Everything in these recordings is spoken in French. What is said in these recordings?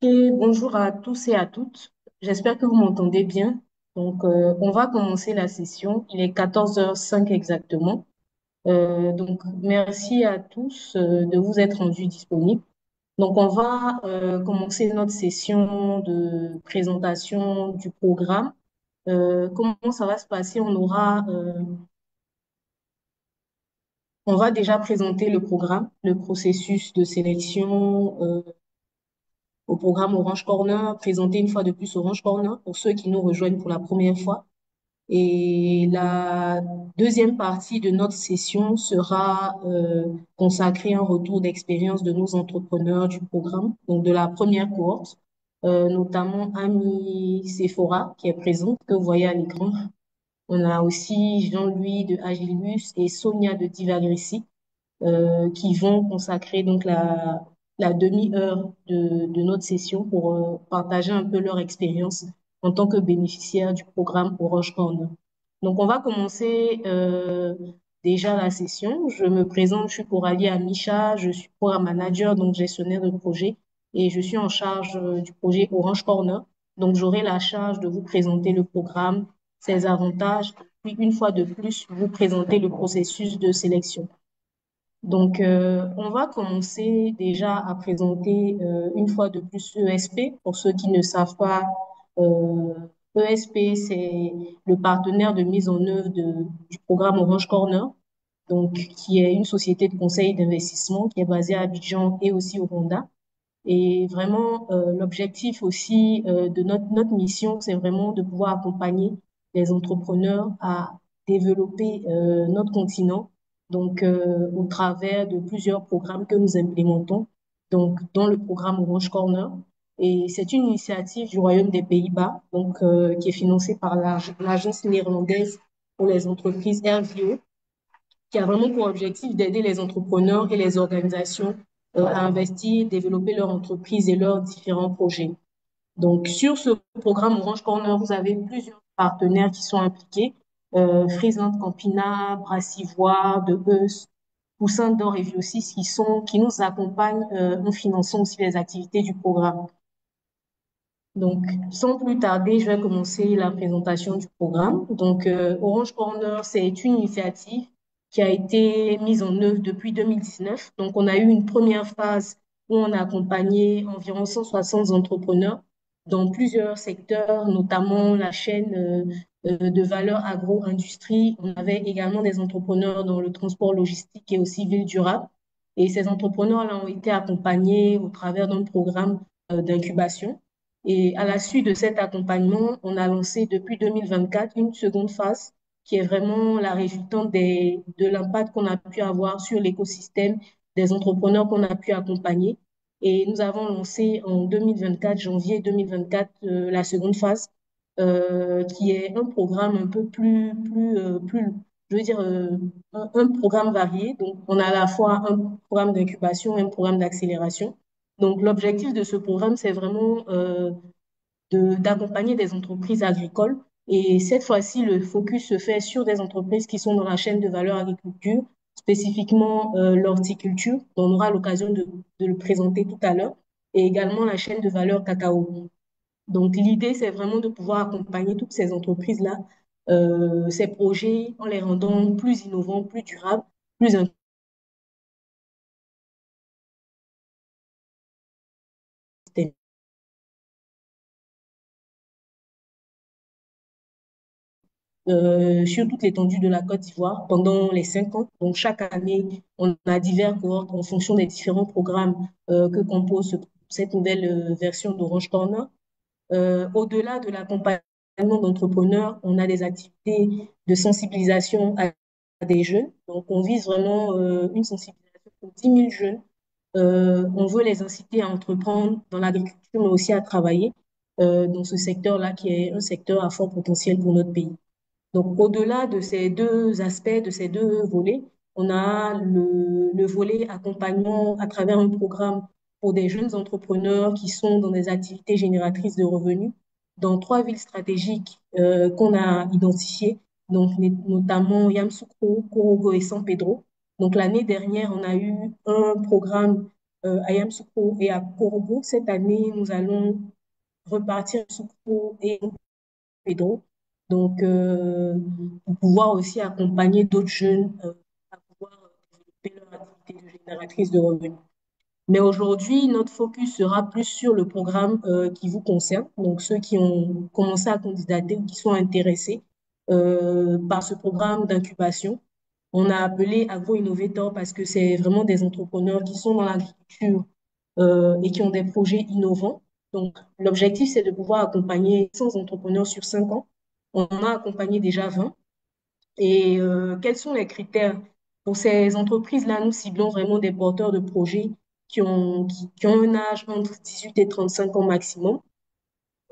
Et bonjour à tous et à toutes. J'espère que vous m'entendez bien. On va commencer la session. Il est 14h05 exactement. Merci à tous de vous être rendus disponibles. On va commencer notre session de présentation du programme. Comment ça va se passer? On va déjà présenter le programme, le processus de sélection, au programme Orange Corner, présenter une fois de plus Orange Corner pour ceux qui nous rejoignent pour la première fois. Et la deuxième partie de notre session sera consacrée à un retour d'expérience de nos entrepreneurs du programme, donc de la première cohorte, notamment Ami Sephora qui est présente, que vous voyez à l'écran. On a aussi Jean-Louis de Agilus et Sonia de Divagrissi qui vont consacrer la demi-heure de notre session pour partager un peu leur expérience en tant que bénéficiaire du programme Orange Corner. On va commencer déjà la session. Je me présente, je suis Coralie Amisha, je suis programme manager, donc gestionnaire de projet, et je suis en charge du projet Orange Corner. Donc, j'aurai la charge de vous présenter le programme, ses avantages, puis une fois de plus, vous présenter le processus de sélection. On va commencer déjà à présenter une fois de plus ESP. Pour ceux qui ne savent pas, euh, ESP, c'est le partenaire de mise en œuvre du programme Orange Corner, donc qui est une société de conseil d'investissement qui est basée à Abidjan et aussi au Rwanda. Et vraiment, l'objectif aussi de notre mission, c'est vraiment de pouvoir accompagner les entrepreneurs à développer notre continent, au travers de plusieurs programmes que nous implémentons, donc dans le programme Orange Corner. Et c'est une initiative du Royaume des Pays-Bas, qui est financée par l'agence néerlandaise pour les entreprises RVO, qui a vraiment pour objectif d'aider les entrepreneurs et les organisations à investir, développer leur entreprise et leurs différents projets. Donc, sur ce programme Orange Corner, vous avez plusieurs partenaires qui sont impliqués. Friesland Campina, Brassivoire, De Beus, Poussin d'Or et Viosys qui nous accompagnent en finançant aussi les activités du programme. Donc, sans plus tarder, je vais commencer la présentation du programme. Orange Corner, c'est une initiative qui a été mise en œuvre depuis 2019. Donc, on a eu une première phase où on a accompagné environ 160 entrepreneurs dans plusieurs secteurs, notamment la chaîne de valeur agro-industrie. On avait également des entrepreneurs dans le transport logistique et aussi ville durable. Et ces entrepreneurs-là ont été accompagnés au travers d'un programme d'incubation. Et à la suite de cet accompagnement, on a lancé depuis 2024 une seconde phase qui est vraiment la résultante de l'impact qu'on a pu avoir sur l'écosystème des entrepreneurs qu'on a pu accompagner. Et nous avons lancé en 2024, janvier 2024, la seconde phase, qui est un programme un peu plus, je veux dire, un programme varié. Donc, on a à la fois un programme d'incubation et un programme d'accélération. Donc, l'objectif de ce programme, c'est vraiment d'accompagner des entreprises agricoles. Et cette fois-ci, le focus se fait sur des entreprises qui sont dans la chaîne de valeur agriculture, spécifiquement l'horticulture, dont on aura l'occasion de le présenter tout à l'heure, et également la chaîne de valeur cacao. Donc, l'idée, c'est vraiment de pouvoir accompagner toutes ces entreprises-là, ces projets, en les rendant plus innovants, plus durables, plus sur toute l'étendue de la Côte d'Ivoire pendant les 5 ans. Donc, chaque année, on a divers cohortes en fonction des différents programmes que compose cette nouvelle version d'Orange Corner. Au-delà de l'accompagnement d'entrepreneurs, on a des activités de sensibilisation à des jeunes. Donc, on vise vraiment une sensibilisation pour 10 000 jeunes. On veut les inciter à entreprendre dans l'agriculture, mais aussi à travailler dans ce secteur-là qui est un secteur à fort potentiel pour notre pays. Donc, au-delà de ces deux aspects, de ces deux volets, on a le volet accompagnement à travers un programme pour des jeunes entrepreneurs qui sont dans des activités génératrices de revenus dans 3 villes stratégiques qu'on a identifiées, donc notamment Yamoussoukro, Korogo et San Pedro. Donc, l'année dernière, on a eu un programme à Yamoussoukro et à Korobo. Cette année, nous allons repartir à Yamoussoukro et Pedro. Donc, pour pouvoir aussi accompagner d'autres jeunes à pouvoir développer leur activité de génératrice de revenus. Mais aujourd'hui, notre focus sera plus sur le programme qui vous concerne, donc ceux qui ont commencé à candidater ou qui sont intéressés par ce programme d'incubation. On a appelé agro-innovateurs parce que c'est vraiment des entrepreneurs qui sont dans l'agriculture et qui ont des projets innovants. Donc, l'objectif, c'est de pouvoir accompagner 100 entrepreneurs sur 5 ans. On en a accompagné déjà 20. Et quels sont les critères? Pour ces entreprises-là, nous ciblons vraiment des porteurs de projets qui ont un âge entre 18 et 35 ans maximum.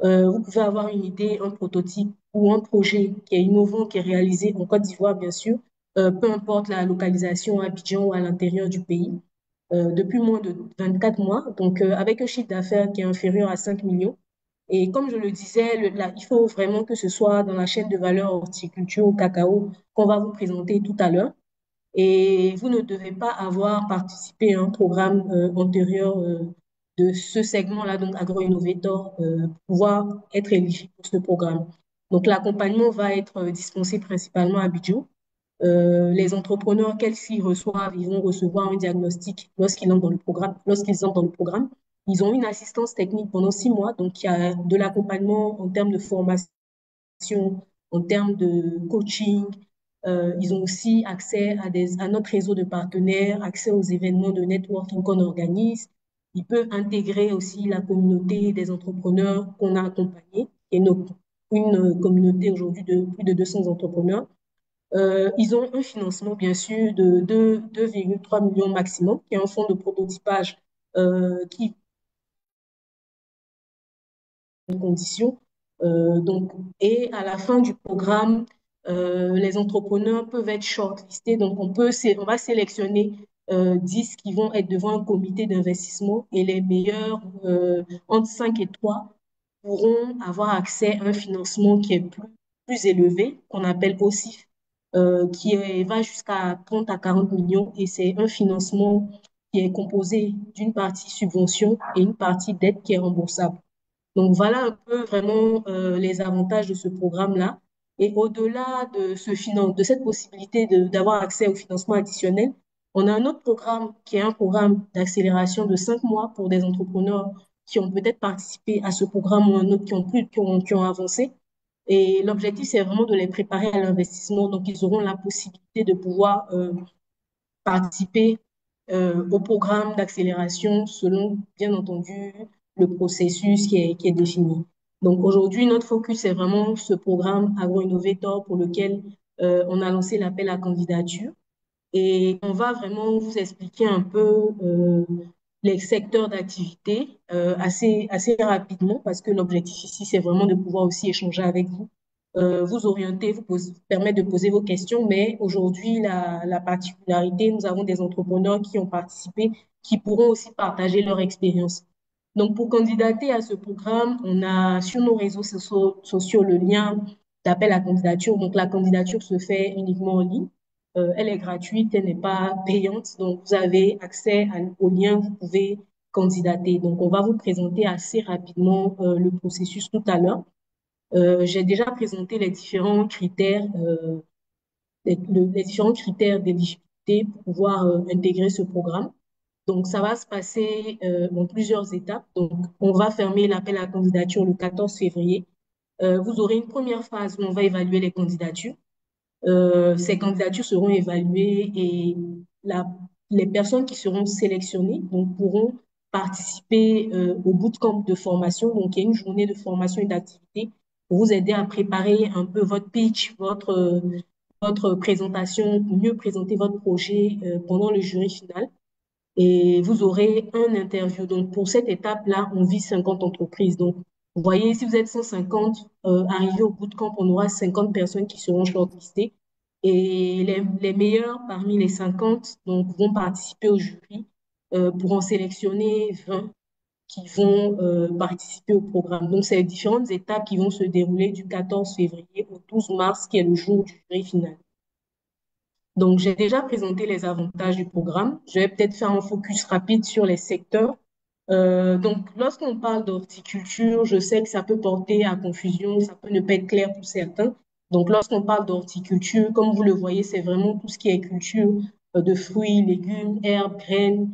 Vous pouvez avoir une idée, un prototype ou un projet qui est innovant, qui est réalisé en Côte d'Ivoire, bien sûr, peu importe la localisation à Abidjan ou à l'intérieur du pays, depuis moins de 24 mois, donc avec un chiffre d'affaires qui est inférieur à 5 millions. Et comme je le disais, il faut vraiment que ce soit dans la chaîne de valeur horticulture ou cacao qu'on va vous présenter tout à l'heure. Et vous ne devez pas avoir participé à un programme antérieur de ce segment-là, donc Agro-Innovator, pour pouvoir être éligible pour ce programme. Donc, l'accompagnement va être dispensé principalement à Abidjan. Les entrepreneurs, quels s'y reçoivent, ils vont recevoir un diagnostic lorsqu'ils entrent dans le programme. Lorsqu'ils entrent dans le programme, ils ont une assistance technique pendant 6 mois. Donc, il y a de l'accompagnement en termes de formation, en termes de coaching. Ils ont aussi accès à notre réseau de partenaires, accès aux événements de networking qu'on organise. Ils peuvent intégrer aussi la communauté des entrepreneurs qu'on a accompagnés, et une communauté aujourd'hui de plus de 200 entrepreneurs. Ils ont un financement, bien sûr, de 2,3 millions maximum, qui est un fonds de prototypage qui conditions. Donc, et à la fin du programme, les entrepreneurs peuvent être shortlistés. Donc, on va sélectionner 10 qui vont être devant un comité d'investissement et les meilleurs, entre 5 et 3, pourront avoir accès à un financement qui est plus élevé, qu'on appelle OSIF, va jusqu'à 30 à 40 millions et c'est un financement qui est composé d'une partie subvention et une partie dette qui est remboursable. Donc voilà un peu vraiment les avantages de ce programme-là. Et au-delà de cette possibilité d'avoir accès au financement additionnel, on a un autre programme qui est un programme d'accélération de 5 mois pour des entrepreneurs qui ont peut-être participé à ce programme ou un autre qui ont avancé. Et l'objectif, c'est vraiment de les préparer à l'investissement. Donc, ils auront la possibilité de pouvoir participer au programme d'accélération selon, bien entendu, le processus qui est défini. Donc aujourd'hui, notre focus est vraiment ce programme Agro-Innovator pour lequel on a lancé l'appel à candidature. Et on va vraiment vous expliquer un peu les secteurs d'activité assez rapidement parce que l'objectif ici, c'est vraiment de pouvoir aussi échanger avec vous, vous orienter, permettre de poser vos questions. Mais aujourd'hui, la particularité, nous avons des entrepreneurs qui ont participé, qui pourront aussi partager leur expérience. Donc, pour candidater à ce programme, on a sur nos réseaux sociaux le lien d'appel à candidature. Donc, la candidature se fait uniquement en ligne. Elle est gratuite, elle n'est pas payante. Donc, vous avez accès au lien, vous pouvez candidater. Donc, on va vous présenter assez rapidement le processus tout à l'heure. J'ai déjà présenté les différents critères, les différents critères d'éligibilité pour pouvoir intégrer ce programme. Donc, ça va se passer en plusieurs étapes. Donc, on va fermer l'appel à candidature le 14 février. Vous aurez une première phase où on va évaluer les candidatures. Ces candidatures seront évaluées et la, les personnes qui seront sélectionnées donc, pourront participer au bootcamp de formation. Donc, il y a une journée de formation et d'activité pour vous aider à préparer un peu votre pitch, votre présentation, mieux présenter votre projet pendant le jury final. Et vous aurez un interview. Donc, pour cette étape-là, on vise 50 entreprises. Donc, vous voyez, si vous êtes 150, arrivé au bootcamp, on aura 50 personnes qui seront shortlistées. Et les meilleurs parmi les 50 donc, vont participer au jury pour en sélectionner 20 qui vont participer au programme. Donc, c'est différentes étapes qui vont se dérouler du 14 février au 12 mars, qui est le jour du jury final. Donc, j'ai déjà présenté les avantages du programme. Je vais peut-être faire un focus rapide sur les secteurs. Donc, lorsqu'on parle d'horticulture, je sais que ça peut porter à confusion, ça peut ne pas être clair pour certains. Donc, lorsqu'on parle d'horticulture, comme vous le voyez, c'est vraiment tout ce qui est culture de fruits, légumes, herbes, graines,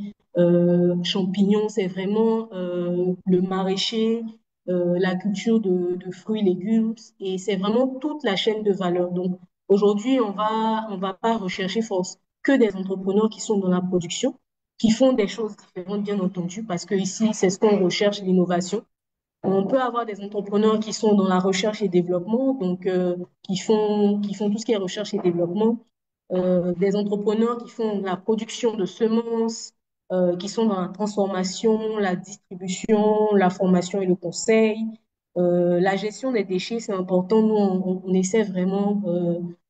champignons. C'est vraiment le maraîcher, la culture de fruits, légumes, et c'est vraiment toute la chaîne de valeur. Donc, aujourd'hui, on va pas rechercher force que des entrepreneurs qui sont dans la production, qui font des choses différentes, bien entendu, parce que ici, c'est ce qu'on recherche, l'innovation. On peut avoir des entrepreneurs qui sont dans la recherche et développement, donc qui font tout ce qui est recherche et développement, des entrepreneurs qui font la production de semences, qui sont dans la transformation, la distribution, la formation et le conseil. La gestion des déchets, c'est important. Nous, on essaie vraiment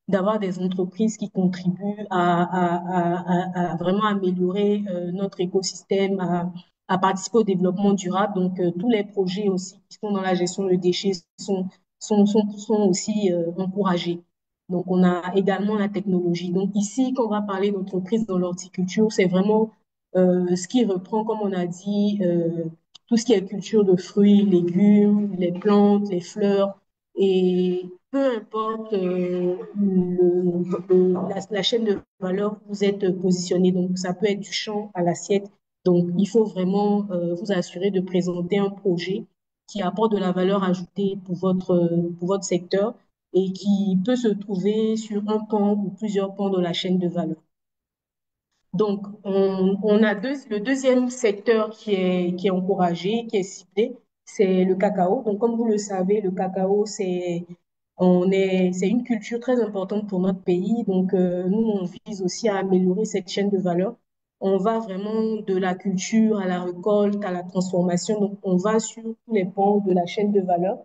d'avoir des entreprises qui contribuent à vraiment améliorer notre écosystème, à participer au développement durable. Donc, tous les projets aussi qui sont dans la gestion de déchets sont aussi encouragés. Donc, on a également la technologie. Donc, ici, quand on va parler d'entreprise dans l'horticulture, c'est vraiment ce qui reprend, comme on a dit, tout ce qui est culture de fruits, légumes, les plantes, les fleurs. Et peu importe la chaîne de valeur où vous êtes positionné. Donc, ça peut être du champ à l'assiette. Donc, il faut vraiment vous assurer de présenter un projet qui apporte de la valeur ajoutée pour votre secteur et qui peut se trouver sur un pan ou plusieurs pans de la chaîne de valeur. Donc, on a le deuxième secteur qui est encouragé, qui est ciblé, c'est le cacao. Donc, comme vous le savez, le cacao, c'est une culture très importante pour notre pays. Donc, nous, on vise aussi à améliorer cette chaîne de valeur. On va vraiment de la culture à la récolte, à la transformation. Donc, on va sur tous les pans de la chaîne de valeur.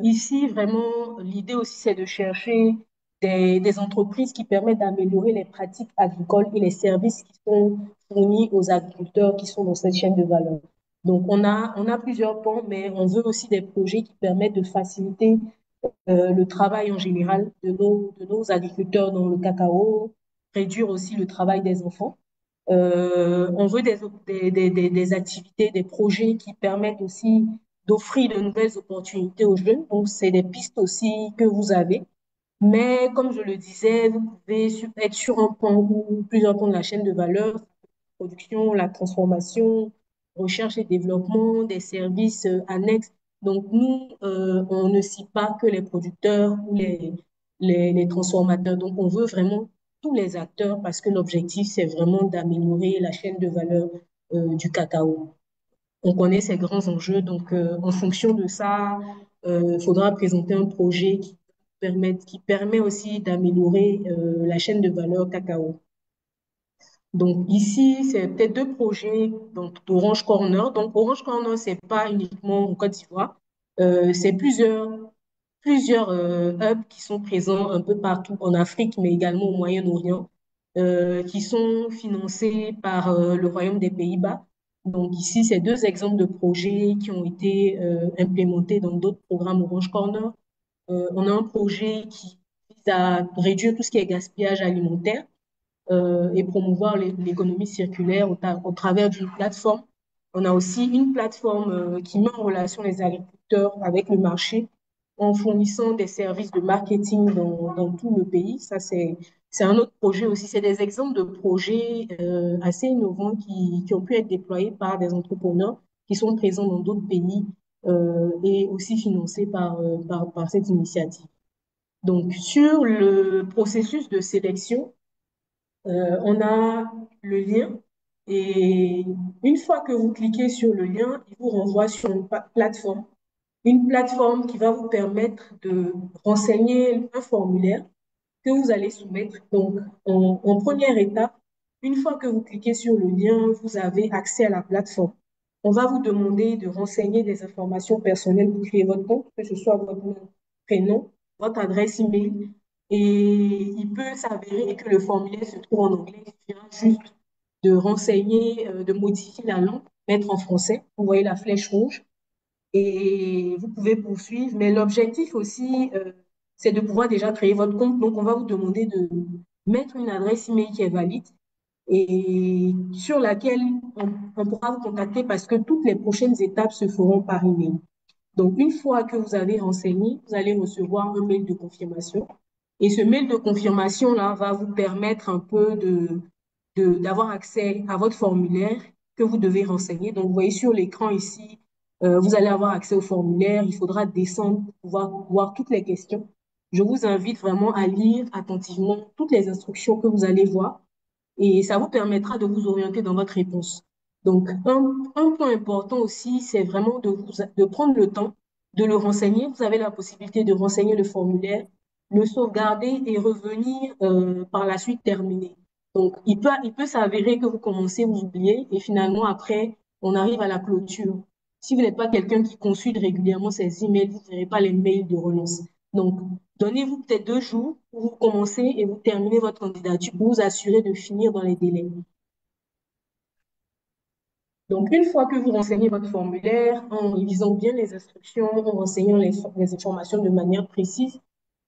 Ici, vraiment, l'idée aussi, c'est de chercher des entreprises qui permettent d'améliorer les pratiques agricoles et les services qui sont fournis aux agriculteurs qui sont dans cette chaîne de valeur. Donc, on a plusieurs pans, mais on veut aussi des projets qui permettent de faciliter le travail en général de nos agriculteurs dans le cacao, réduire aussi le travail des enfants. On veut des activités, des projets qui permettent aussi d'offrir de nouvelles opportunités aux jeunes. Donc, c'est des pistes aussi que vous avez. Mais comme je le disais, vous pouvez être sur un point ou plusieurs points de la chaîne de valeur, production, la transformation, recherche et développement, des services annexes. Donc, nous, on ne cite pas que les producteurs ou les transformateurs. Donc, on veut vraiment tous les acteurs parce que l'objectif, c'est vraiment d'améliorer la chaîne de valeur du cacao. On connaît ces grands enjeux, donc en fonction de ça, il faudra présenter un projet qui permet aussi d'améliorer la chaîne de valeur cacao. Donc ici, c'est peut-être deux projets d'Orange Corner. Donc Orange Corner, c'est pas uniquement en Côte d'Ivoire, c'est plusieurs hubs qui sont présents un peu partout en Afrique, mais également au Moyen-Orient, qui sont financés par le Royaume des Pays-Bas. Donc ici, c'est deux exemples de projets qui ont été implémentés dans d'autres programmes Orange Corner. On a un projet qui vise à réduire tout ce qui est gaspillage alimentaire et promouvoir l'économie circulaire au travers d'une plateforme. On a aussi une plateforme qui met en relation les agriculteurs avec le marché en fournissant des services de marketing dans tout le pays. Ça, c'est un autre projet aussi. C'est des exemples de projets assez innovants qui ont pu être déployés par des entrepreneurs qui sont présents dans d'autres pays et aussi financés par cette initiative. Donc, sur le processus de sélection, on a le lien et une fois que vous cliquez sur le lien, il vous renvoie sur une plateforme qui va vous permettre de renseigner un formulaire que vous allez soumettre. Donc, en première étape, une fois que vous cliquez sur le lien, vous avez accès à la plateforme. On va vous demander de renseigner des informations personnelles pour créer votre compte, que ce soit votre nom, prénom, votre adresse email. Et il peut s'avérer que le formulaire se trouve en anglais. Il suffira juste de renseigner, de modifier la langue, mettre en français. Vous voyez la flèche rouge et vous pouvez poursuivre. Mais l'objectif aussi, c'est de pouvoir déjà créer votre compte. Donc, on va vous demander mettre une adresse email qui est valide et sur laquelle on pourra vous contacter parce que toutes les prochaines étapes se feront par email. Donc, une fois que vous avez renseigné, vous allez recevoir un mail de confirmation. Et ce mail de confirmation-là va vous permettre un peu d'avoir accès à votre formulaire que vous devez renseigner. Donc, vous voyez sur l'écran ici, vous allez avoir accès au formulaire. Il faudra descendre pour pouvoir voir toutes les questions. Je vous invite vraiment à lire attentivement toutes les instructions que vous allez voir et ça vous permettra de vous orienter dans votre réponse. Donc, un point important aussi, c'est vraiment de prendre le temps de le renseigner. Vous avez la possibilité de renseigner le formulaire, le sauvegarder et revenir par la suite terminer. Donc, il peut s'avérer que vous commencez, vous oubliez, et finalement, après, on arrive à la clôture. Si vous n'êtes pas quelqu'un qui consulte régulièrement ses emails, vous ne verrez pas les mails de relance. Donc, donnez-vous peut-être 2 jours pour vous commencer et vous terminez votre candidature pour vous assurer de finir dans les délais. Donc, une fois que vous renseignez votre formulaire, en lisant bien les instructions, en renseignant les informations de manière précise,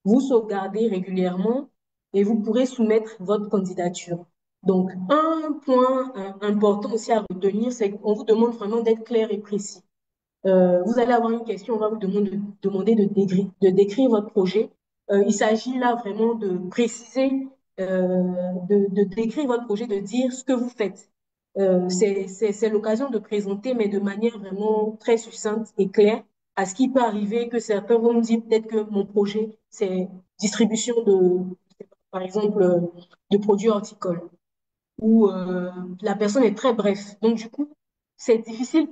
vous sauvegardez régulièrement et vous pourrez soumettre votre candidature. Donc, un point important aussi à retenir, c'est qu'on vous demande vraiment d'être clair et précis. Vous allez avoir une question, on va vous demander de décrire votre projet. Il s'agit là vraiment de préciser, de décrire votre projet, de dire ce que vous faites. C'est l'occasion de présenter, mais de manière vraiment très succincte et claire, à ce qui peut arriver que certains vont me dire peut-être que mon projet, c'est distribution par exemple, de produits horticoles où la personne est très bref. Donc, du coup, c'est difficile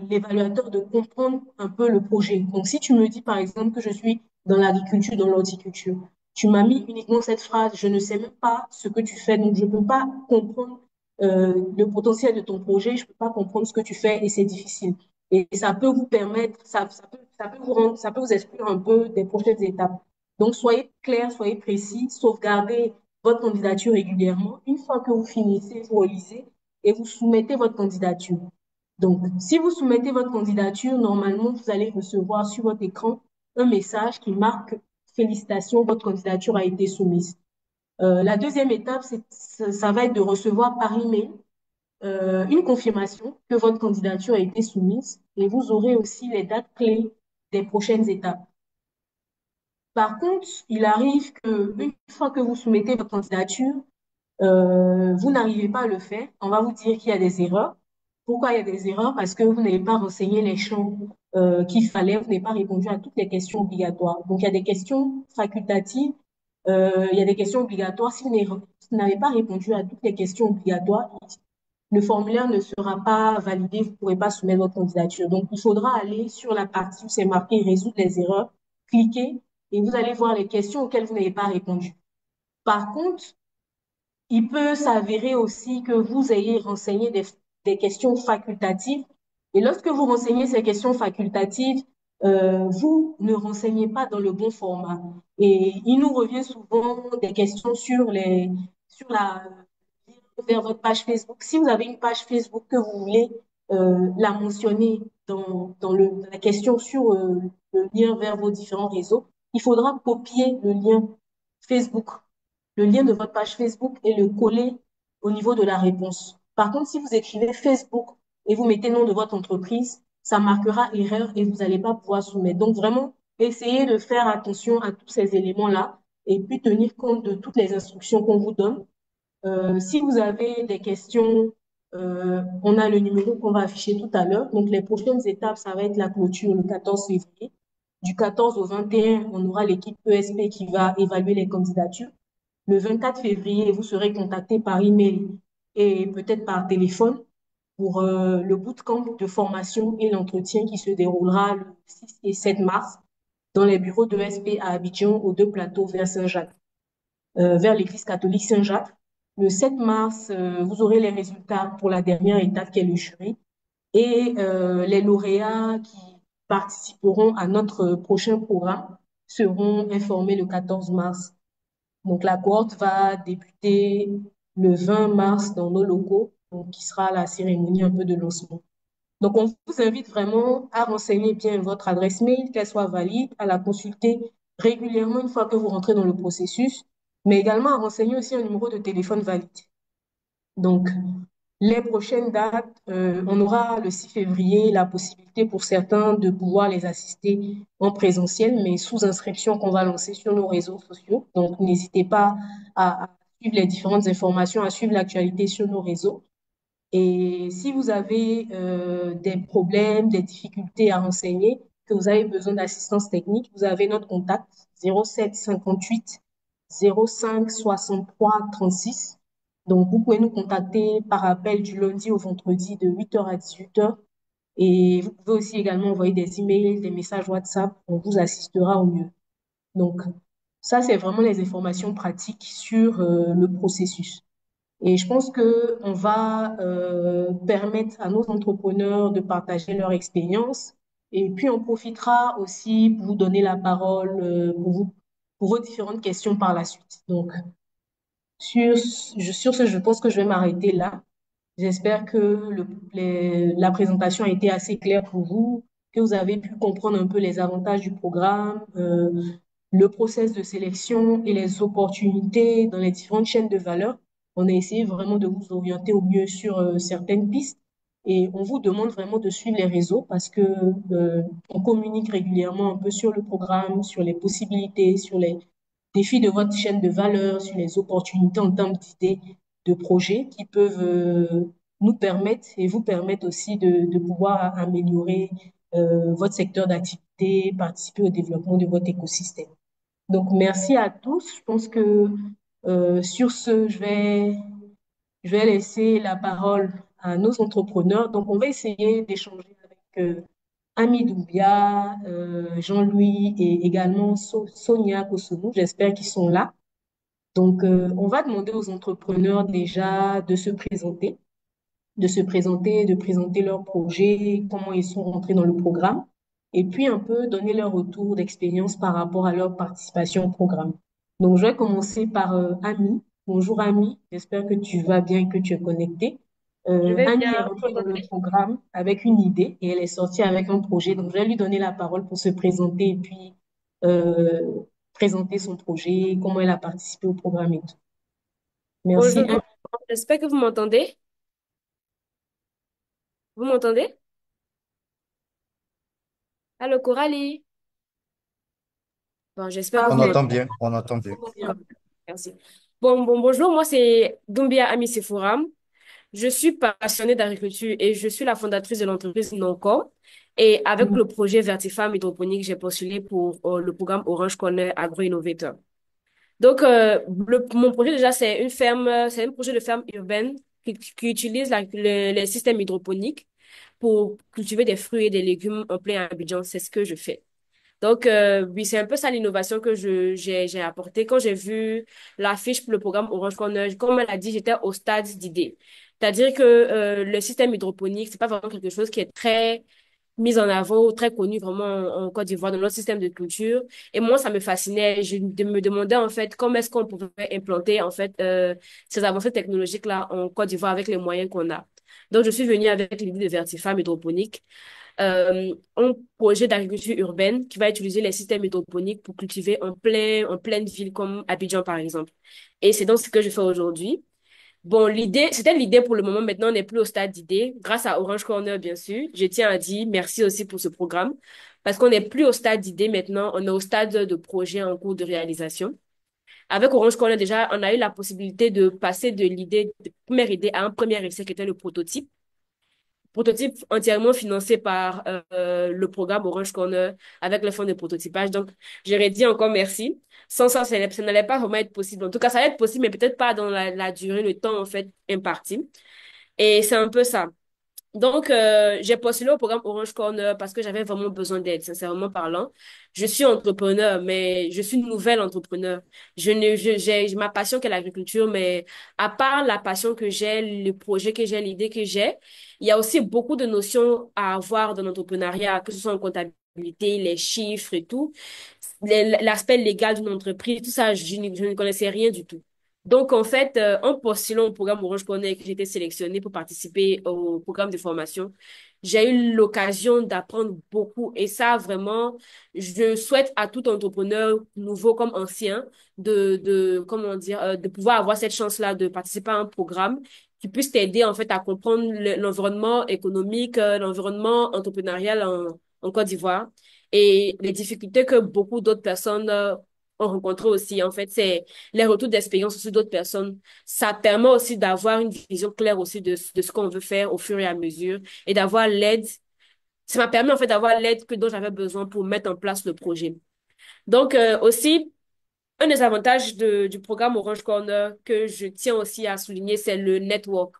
l'évaluateur de comprendre un peu le projet. Donc, si tu me dis, par exemple, que je suis dans l'agriculture, dans l'horticulture, tu m'as mis uniquement cette phrase, je ne sais même pas ce que tu fais, donc je ne peux pas comprendre le potentiel de ton projet, je ne peux pas comprendre ce que tu fais et c'est difficile. Et ça peut vous permettre, ça peut vous exclure un peu des prochaines étapes. Donc, soyez clair, soyez précis, sauvegardez votre candidature régulièrement. Une fois que vous finissez, vous relisez et vous soumettez votre candidature. Donc, si vous soumettez votre candidature, normalement, vous allez recevoir sur votre écran un message qui marque félicitations, votre candidature a été soumise. La deuxième étape, ça va être de recevoir par email une confirmation que votre candidature a été soumise et vous aurez aussi les dates clés des prochaines étapes. Par contre, il arrive que une fois que vous soumettez votre candidature, vous n'arrivez pas à le faire, on va vous dire qu'il y a des erreurs. Pourquoi il y a des erreurs? Parce que vous n'avez pas renseigné les champs qu'il fallait, vous n'avez pas répondu à toutes les questions obligatoires. Donc, il y a des questions facultatives, il y a des questions obligatoires. Si vous n'avez pas répondu à toutes les questions obligatoires, le formulaire ne sera pas validé, vous ne pourrez pas soumettre votre candidature. Donc, il faudra aller sur la partie où c'est marqué résoudre les erreurs, cliquer et vous allez voir les questions auxquelles vous n'avez pas répondu. Par contre, il peut s'avérer aussi que vous ayez renseigné des questions facultatives. Et lorsque vous renseignez ces questions facultatives, vous ne renseignez pas dans le bon format. Et il nous revient souvent des questions sur vers votre page Facebook. Si vous avez une page Facebook que vous voulez la mentionner dans la question sur le lien vers vos différents réseaux, il faudra copier le lien Facebook, le lien de votre page Facebook et le coller au niveau de la réponse. Par contre, si vous écrivez Facebook et vous mettez le nom de votre entreprise, ça marquera erreur et vous n'allez pas pouvoir soumettre. Donc vraiment, essayez de faire attention à tous ces éléments-là et puis tenir compte de toutes les instructions qu'on vous donne. Si vous avez des questions, on a le numéro qu'on va afficher tout à l'heure. Donc, les prochaines étapes, ça va être la clôture le 14 février. Du 14 au 21, on aura l'équipe ESP qui va évaluer les candidatures. Le 24 février, vous serez contacté par email et peut-être par téléphone pour le bootcamp de formation et l'entretien qui se déroulera le 6 et 7 mars dans les bureaux de ESP à Abidjan, aux deux plateaux vers Saint-Jacques, vers l'église catholique Saint-Jacques. Le 7 mars, vous aurez les résultats pour la dernière étape qui est le jury et les lauréats qui participeront à notre prochain programme seront informés le 14 mars. Donc, la cohorte va débuter le 20 mars dans nos locaux, donc, qui sera la cérémonie un peu de lancement. Donc, on vous invite vraiment à renseigner bien votre adresse mail, qu'elle soit valide, à la consulter régulièrement une fois que vous rentrez dans le processus. mais également à renseigner aussi un numéro de téléphone valide. Donc, les prochaines dates, on aura le 6 février la possibilité pour certains de pouvoir les assister en présentiel, mais sous inscription qu'on va lancer sur nos réseaux sociaux. Donc, n'hésitez pas à suivre les différentes informations, à suivre l'actualité sur nos réseaux. Et si vous avez des problèmes, des difficultés à renseigner, que vous avez besoin d'assistance technique, vous avez notre contact 07 58 05 63 36. Donc, vous pouvez nous contacter par appel du lundi au vendredi de 8h à 18h. Et vous pouvez aussi également envoyer des emails, des messages WhatsApp. On vous assistera au mieux. Donc, ça, c'est vraiment les informations pratiques sur le processus. Et je pense que on va permettre à nos entrepreneurs de partager leur expérience. Et puis, on profitera aussi pour vous donner la parole pour vos différentes questions par la suite. Donc, sur ce, je pense que je vais m'arrêter là. J'espère que la présentation a été assez claire pour vous, que vous avez pu comprendre un peu les avantages du programme, le process de sélection et les opportunités dans les différentes chaînes de valeur. On a essayé vraiment de vous orienter au mieux sur certaines pistes et on vous demande vraiment de suivre les réseaux parce que on communique régulièrement un peu sur le programme, sur les possibilités, sur les défis de votre chaîne de valeur, sur les opportunités en termes d'idées, de projets qui peuvent nous permettre et vous permettre aussi de pouvoir améliorer votre secteur d'activité, participer au développement de votre écosystème. Donc, merci à tous. Je pense que sur ce, je vais laisser la parole à nos entrepreneurs. Donc, on va essayer d'échanger avec Ami Doumbia, Jean-Louis et également Sonia Kosonou. J'espère qu'ils sont là. Donc, on va demander aux entrepreneurs déjà de présenter leur projet, comment ils sont rentrés dans le programme, et puis un peu donner leur retour d'expérience par rapport à leur participation au programme. Donc, je vais commencer par Ami. Bonjour Ami, j'espère que tu vas bien et que tu es connecté. Je vais Ami est bien, vous rentrée dans le m'entendez? programme avec une idée et elle est sortie avec un projet. Donc, je vais lui donner la parole pour se présenter et puis euh, présenter son projet, comment elle a participé au programme et tout. Merci Bonjour, Ami. j'espère que vous m'entendez. Vous m'entendez? Allô, Coralie. Bon, j'espère que vous On Parfait. entend m'entendez. bien, on entend bien. Merci. Bonjour, moi c'est Doumbia Amisefouram. Je suis passionnée d'agriculture et je suis la fondatrice de l'entreprise Nonco. Et avec le projet Vertifarm Hydroponique, j'ai postulé pour le programme Orange Corner Agro-Innovateur. Donc, mon projet déjà, c'est une ferme, c'est un projet de ferme urbaine qui utilise les systèmes hydroponiques pour cultiver des fruits et des légumes en plein Abidjan. C'est ce que je fais. Donc, oui, c'est un peu ça l'innovation que j'ai apporté. Quand j'ai vu l'affiche pour le programme Orange Corner, comme elle a dit, j'étais au stade d'idée. C'est-à-dire que le système hydroponique, c'est pas vraiment quelque chose qui est très mis en avant ou très connu vraiment en Côte d'Ivoire dans notre système de culture. Et moi, ça me fascinait. Me demandais en fait comment est-ce qu'on pouvait implanter en fait ces avancées technologiques-là en Côte d'Ivoire avec les moyens qu'on a. Donc, je suis venue avec l'idée de Vertifarm hydroponique, un projet d'agriculture urbaine qui va utiliser les systèmes hydroponiques pour cultiver en pleine ville comme Abidjan, par exemple. Et c'est donc ce que je fais aujourd'hui. Bon, c'était l'idée pour le moment. Maintenant, on n'est plus au stade d'idée. Grâce à Orange Corner, bien sûr. Je tiens à dire merci aussi pour ce programme. Parce qu'on n'est plus au stade d'idée maintenant. On est au stade de projet en cours de réalisation. Avec Orange Corner, déjà, on a eu la possibilité de passer de l'idée, de première idée à un premier essai qui était le prototype. Prototype entièrement financé par le programme Orange Corner avec le fonds de prototypage. Donc, j'aurais dit encore merci. Sans ça, ça n'allait pas vraiment être possible. En tout cas, ça allait être possible, mais peut-être pas dans la durée, le temps, en fait, imparti. Et c'est un peu ça. Donc, j'ai postulé au programme Orange Corner parce que j'avais vraiment besoin d'aide, sincèrement parlant. Je suis entrepreneur, mais je suis une nouvelle entrepreneur. J'ai ma passion qui est l'agriculture, mais à part la passion que j'ai, le projet que j'ai, l'idée que j'ai, il y a aussi beaucoup de notions à avoir dans l'entrepreneuriat, que ce soit en comptabilité, les chiffres et tout, l'aspect légal d'une entreprise, tout ça, je ne connaissais rien du tout. Donc, en fait, en postulant au programme Orange Connect, j'ai été sélectionnée pour participer au programme de formation. J'ai eu l'occasion d'apprendre beaucoup et ça, vraiment, je souhaite à tout entrepreneur, nouveau comme ancien, comment dire, de pouvoir avoir cette chance-là de participer à un programme qui puisse t'aider, en fait, à comprendre l'environnement économique, l'environnement entrepreneurial en Côte d'Ivoire et les difficultés que beaucoup d'autres personnes, ont rencontrées aussi. En fait, c'est les retours d'expérience aussi d'autres personnes. Ça permet aussi d'avoir une vision claire aussi de ce qu'on veut faire au fur et à mesure et d'avoir l'aide. Ça m'a permis en fait d'avoir l'aide dont j'avais besoin pour mettre en place le projet. Donc aussi, un des avantages du programme Orange Corner que je tiens aussi à souligner, c'est le network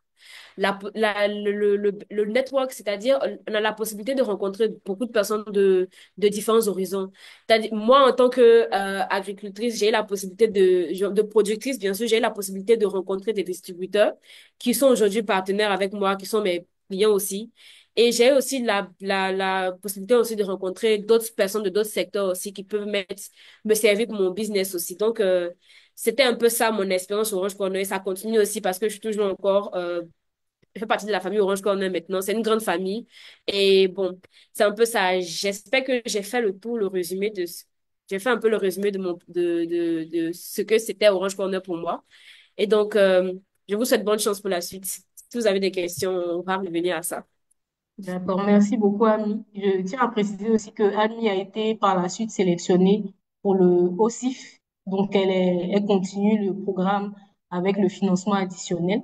le network, c'est-à-dire on a la possibilité de rencontrer beaucoup de personnes de différents horizons. C'est-à-dire, moi, en tant que agricultrice, j'ai la possibilité de productrice, bien sûr, j'ai la possibilité de rencontrer des distributeurs qui sont aujourd'hui partenaires avec moi, qui sont mes clients aussi. Et j'ai aussi la possibilité aussi de rencontrer d'autres personnes de d'autres secteurs aussi qui peuvent me servir pour mon business aussi. Donc, c'était un peu ça mon expérience au Orange Corner et ça continue aussi parce que je suis toujours encore je fais partie de la famille Orange Corner maintenant. C'est une grande famille. Et bon, c'est un peu ça. J'espère que j'ai fait le tour, le résumé j'ai fait un peu le résumé de ce que c'était Orange Corner pour moi. Et donc, je vous souhaite bonne chance pour la suite. Si vous avez des questions, on va revenir à ça. D'accord, merci beaucoup, Ami. Je tiens à préciser aussi que Ami a été par la suite sélectionnée pour le OSIF. Donc, elle continue le programme avec le financement additionnel.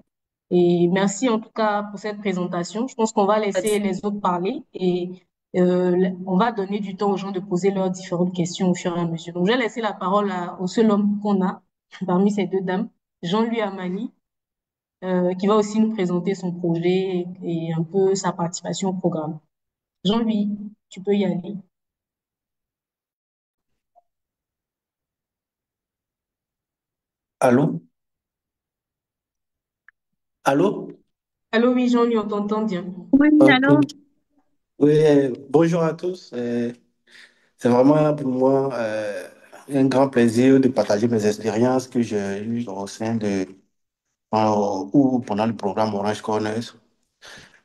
Et merci en tout cas pour cette présentation. Je pense qu'on va laisser les autres parler et on va donner du temps aux gens de poser leurs différentes questions au fur et à mesure. Donc, je vais laisser la parole au seul homme qu'on a parmi ces deux dames, Jean-Louis Amani, qui va aussi nous présenter son projet et un peu sa participation au programme. Jean-Louis, tu peux y aller. Allô? Allô? Allô, oui, Jean-Louis, on t'entend bien. Oui, Ok. allô? Oui, bonjour à tous. C'est vraiment pour moi un grand plaisir de partager mes expériences que j'ai eues au sein ou pendant le programme Orange Corners.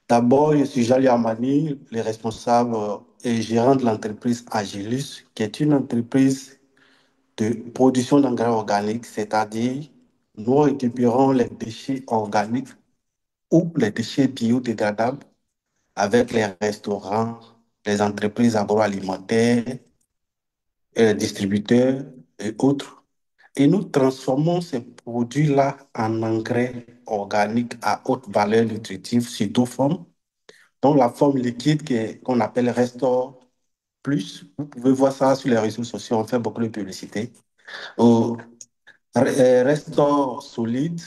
D'abord, je suis Jali Amani, le responsable et gérant de l'entreprise Agilus, qui est une entreprise de production d'engrais organiques, c'est-à-dire nous récupérons les déchets organiques ou les déchets biodégradables avec les restaurants, les entreprises agroalimentaires, distributeurs et autres. Et nous transformons ces produits-là en engrais organiques à haute valeur nutritive sous deux formes. Donc la forme liquide qu'on appelle Restore Plus, vous pouvez voir ça sur les réseaux sociaux, on fait beaucoup de publicité. Ou Restore Solide,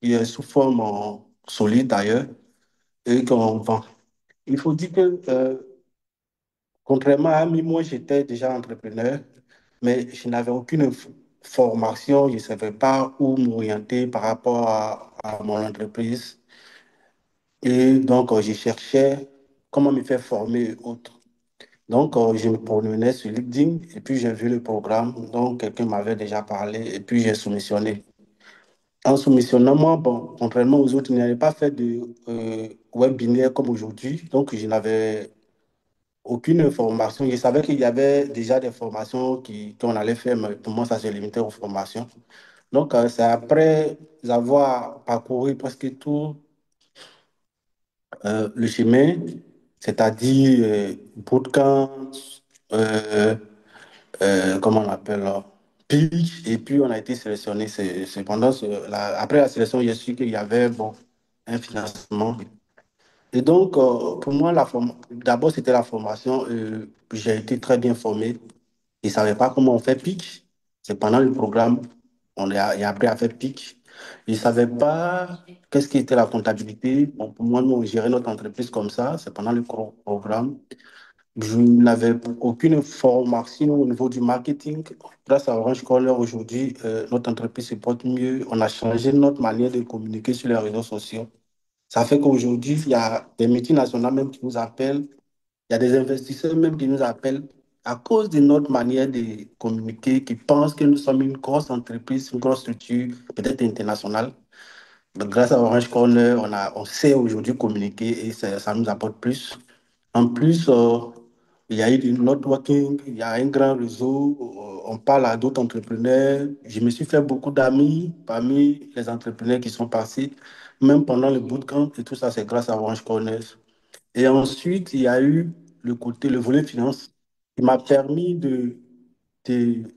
qui est sous forme solide d'ailleurs, et qu'on vend. Il faut dire que contrairement à Ami, moi, j'étais déjà entrepreneur, mais je n'avais aucune formation, je ne savais pas où m'orienter par rapport à mon entreprise. Et donc, je cherchais comment me faire former et autres. Donc, je me promenais sur LinkedIn et puis j'ai vu le programme. Donc, quelqu'un m'avait déjà parlé et puis j'ai soumissionné. En soumissionnant, moi, bon, contrairement aux autres, je n'avais pas fait de webinaire comme aujourd'hui. Donc, je n'avais aucune formation. Je savais qu'il y avait déjà des formations qu'on allait faire, mais pour moi, ça se limitait aux formations. Donc, c'est après avoir parcouru presque tout le chemin, c'est-à-dire bootcamp, euh, comment on appelle là, pitch, et puis on a été sélectionné. Cependant, après la sélection, j'ai su qu'il y avait bon, un financement. Et donc, pour moi, d'abord, c'était la formation. J'ai été très bien formé. Je ne savais pas comment on fait pitch. C'est pendant le programme, j'ai appris à faire pitch. Je ne savais pas qu'est-ce qui était la comptabilité. Bon, pour moi, nous, on gérait notre entreprise comme ça. C'est pendant le programme. Je n'avais aucune formation au niveau du marketing. Grâce à Orange Corner, aujourd'hui, notre entreprise se porte mieux. On a changé notre manière de communiquer sur les réseaux sociaux. Ça fait qu'aujourd'hui, il y a des multinationales même qui nous appellent, il y a des investisseurs même qui nous appellent à cause de notre manière de communiquer, qui pensent que nous sommes une grosse entreprise, une grosse structure, peut-être internationale. Donc, grâce à Orange Corner, on sait aujourd'hui communiquer et ça nous apporte plus. En plus, il y a eu du networking, il y a un grand réseau, on parle à d'autres entrepreneurs. Je me suis fait beaucoup d'amis parmi les entrepreneurs qui sont passés, même pendant le bootcamp et tout ça, c'est grâce à Orange Corner. Et ensuite, il y a eu le volet finance, qui m'a permis de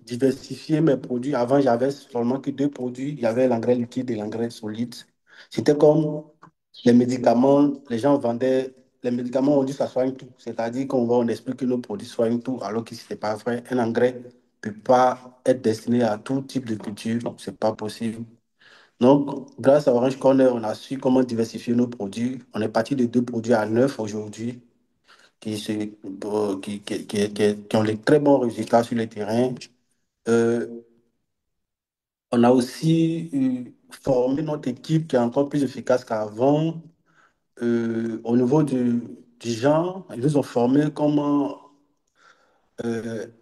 diversifier mes produits. Avant, j'avais seulement que deux produits. Il y avait l'engrais liquide et l'engrais solide. C'était comme les médicaments, les gens vendaient, les médicaments, on dit que ça soigne tout. C'est-à-dire qu'on va, on explique que nos produits soignent tout, alors que ce n'est pas vrai. Un engrais ne peut pas être destiné à tout type de culture. Ce n'est pas possible. Donc, grâce à Orange Corner, on a su comment diversifier nos produits. On est parti de deux produits à neuf aujourd'hui qui ont les très bons résultats sur le terrain. Euh, on a aussi formé notre équipe qui est encore plus efficace qu'avant. Au niveau du genre, ils nous ont formé comment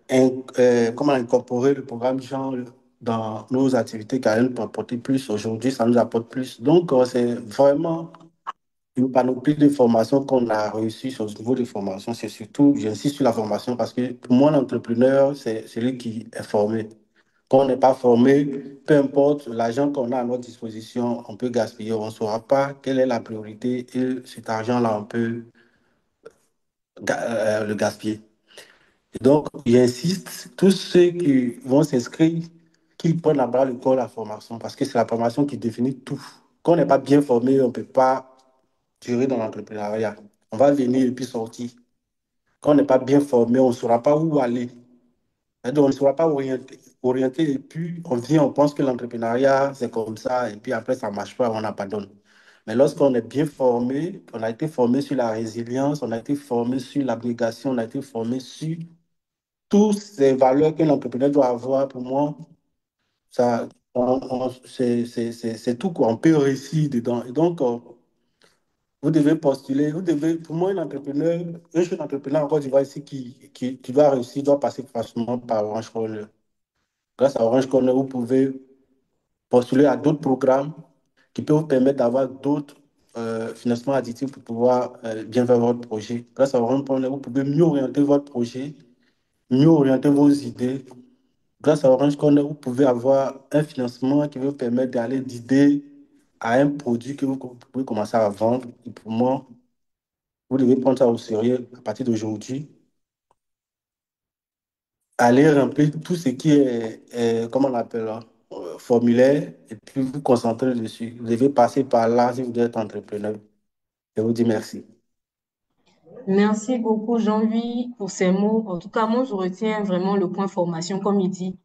incorporer le programme genre dans nos activités qui allaient nous apporter plus. Aujourd'hui, ça nous apporte plus. Donc, c'est vraiment une panoplie de formations qu'on a réussi sur ce niveau de formation. C'est surtout, j'insiste sur la formation parce que pour moi, l'entrepreneur, c'est celui qui est formé. Quand on n'est pas formé, peu importe l'argent qu'on a à notre disposition, on peut gaspiller. On ne saura pas quelle est la priorité et cet argent-là, on peut le gaspiller. Et donc, j'insiste, tous ceux qui vont s'inscrire, qu'ils prennent à bras le corps la formation parce que c'est la formation qui définit tout. Quand on n'est pas bien formé, on ne peut pas durer dans l'entrepreneuriat. On va venir et puis sortir. Quand on n'est pas bien formé, on ne saura pas où aller. Donc, on ne saura pas orienter et puis on vient, on pense que l'entrepreneuriat, c'est comme ça, et puis après, ça ne marche pas, on abandonne. Mais lorsqu'on est bien formé, on a été formé sur la résilience, on a été formé sur l'abnégation, on a été formé sur toutes ces valeurs que l'entrepreneur doit avoir, pour moi, ça, c'est tout, quoi. On peut réussir dedans. Et donc, vous devez postuler, pour moi, un jeune entrepreneur en Côte d'Ivoire ici qui doit réussir, doit passer franchement par Orange Corner. Grâce à Orange Corner, vous pouvez postuler à d'autres programmes qui peuvent vous permettre d'avoir d'autres financements additifs pour pouvoir bien faire votre projet. Grâce à Orange Corner, vous pouvez mieux orienter votre projet, mieux orienter vos idées. Grâce à Orange Corner, vous pouvez avoir un financement qui vous permet d'aller d'idée à un produit que vous pouvez commencer à vendre. Et pour moi, vous devez prendre ça au sérieux à partir d'aujourd'hui. Allez remplir tout ce qui comment on appelle, là, formulaire, et puis vous concentrer dessus. Vous devez passer par là si vous êtes entrepreneur. Je vous dis merci. Merci beaucoup, Jean-Louis, pour ces mots. En tout cas, moi, je retiens vraiment le point formation, comme il dit.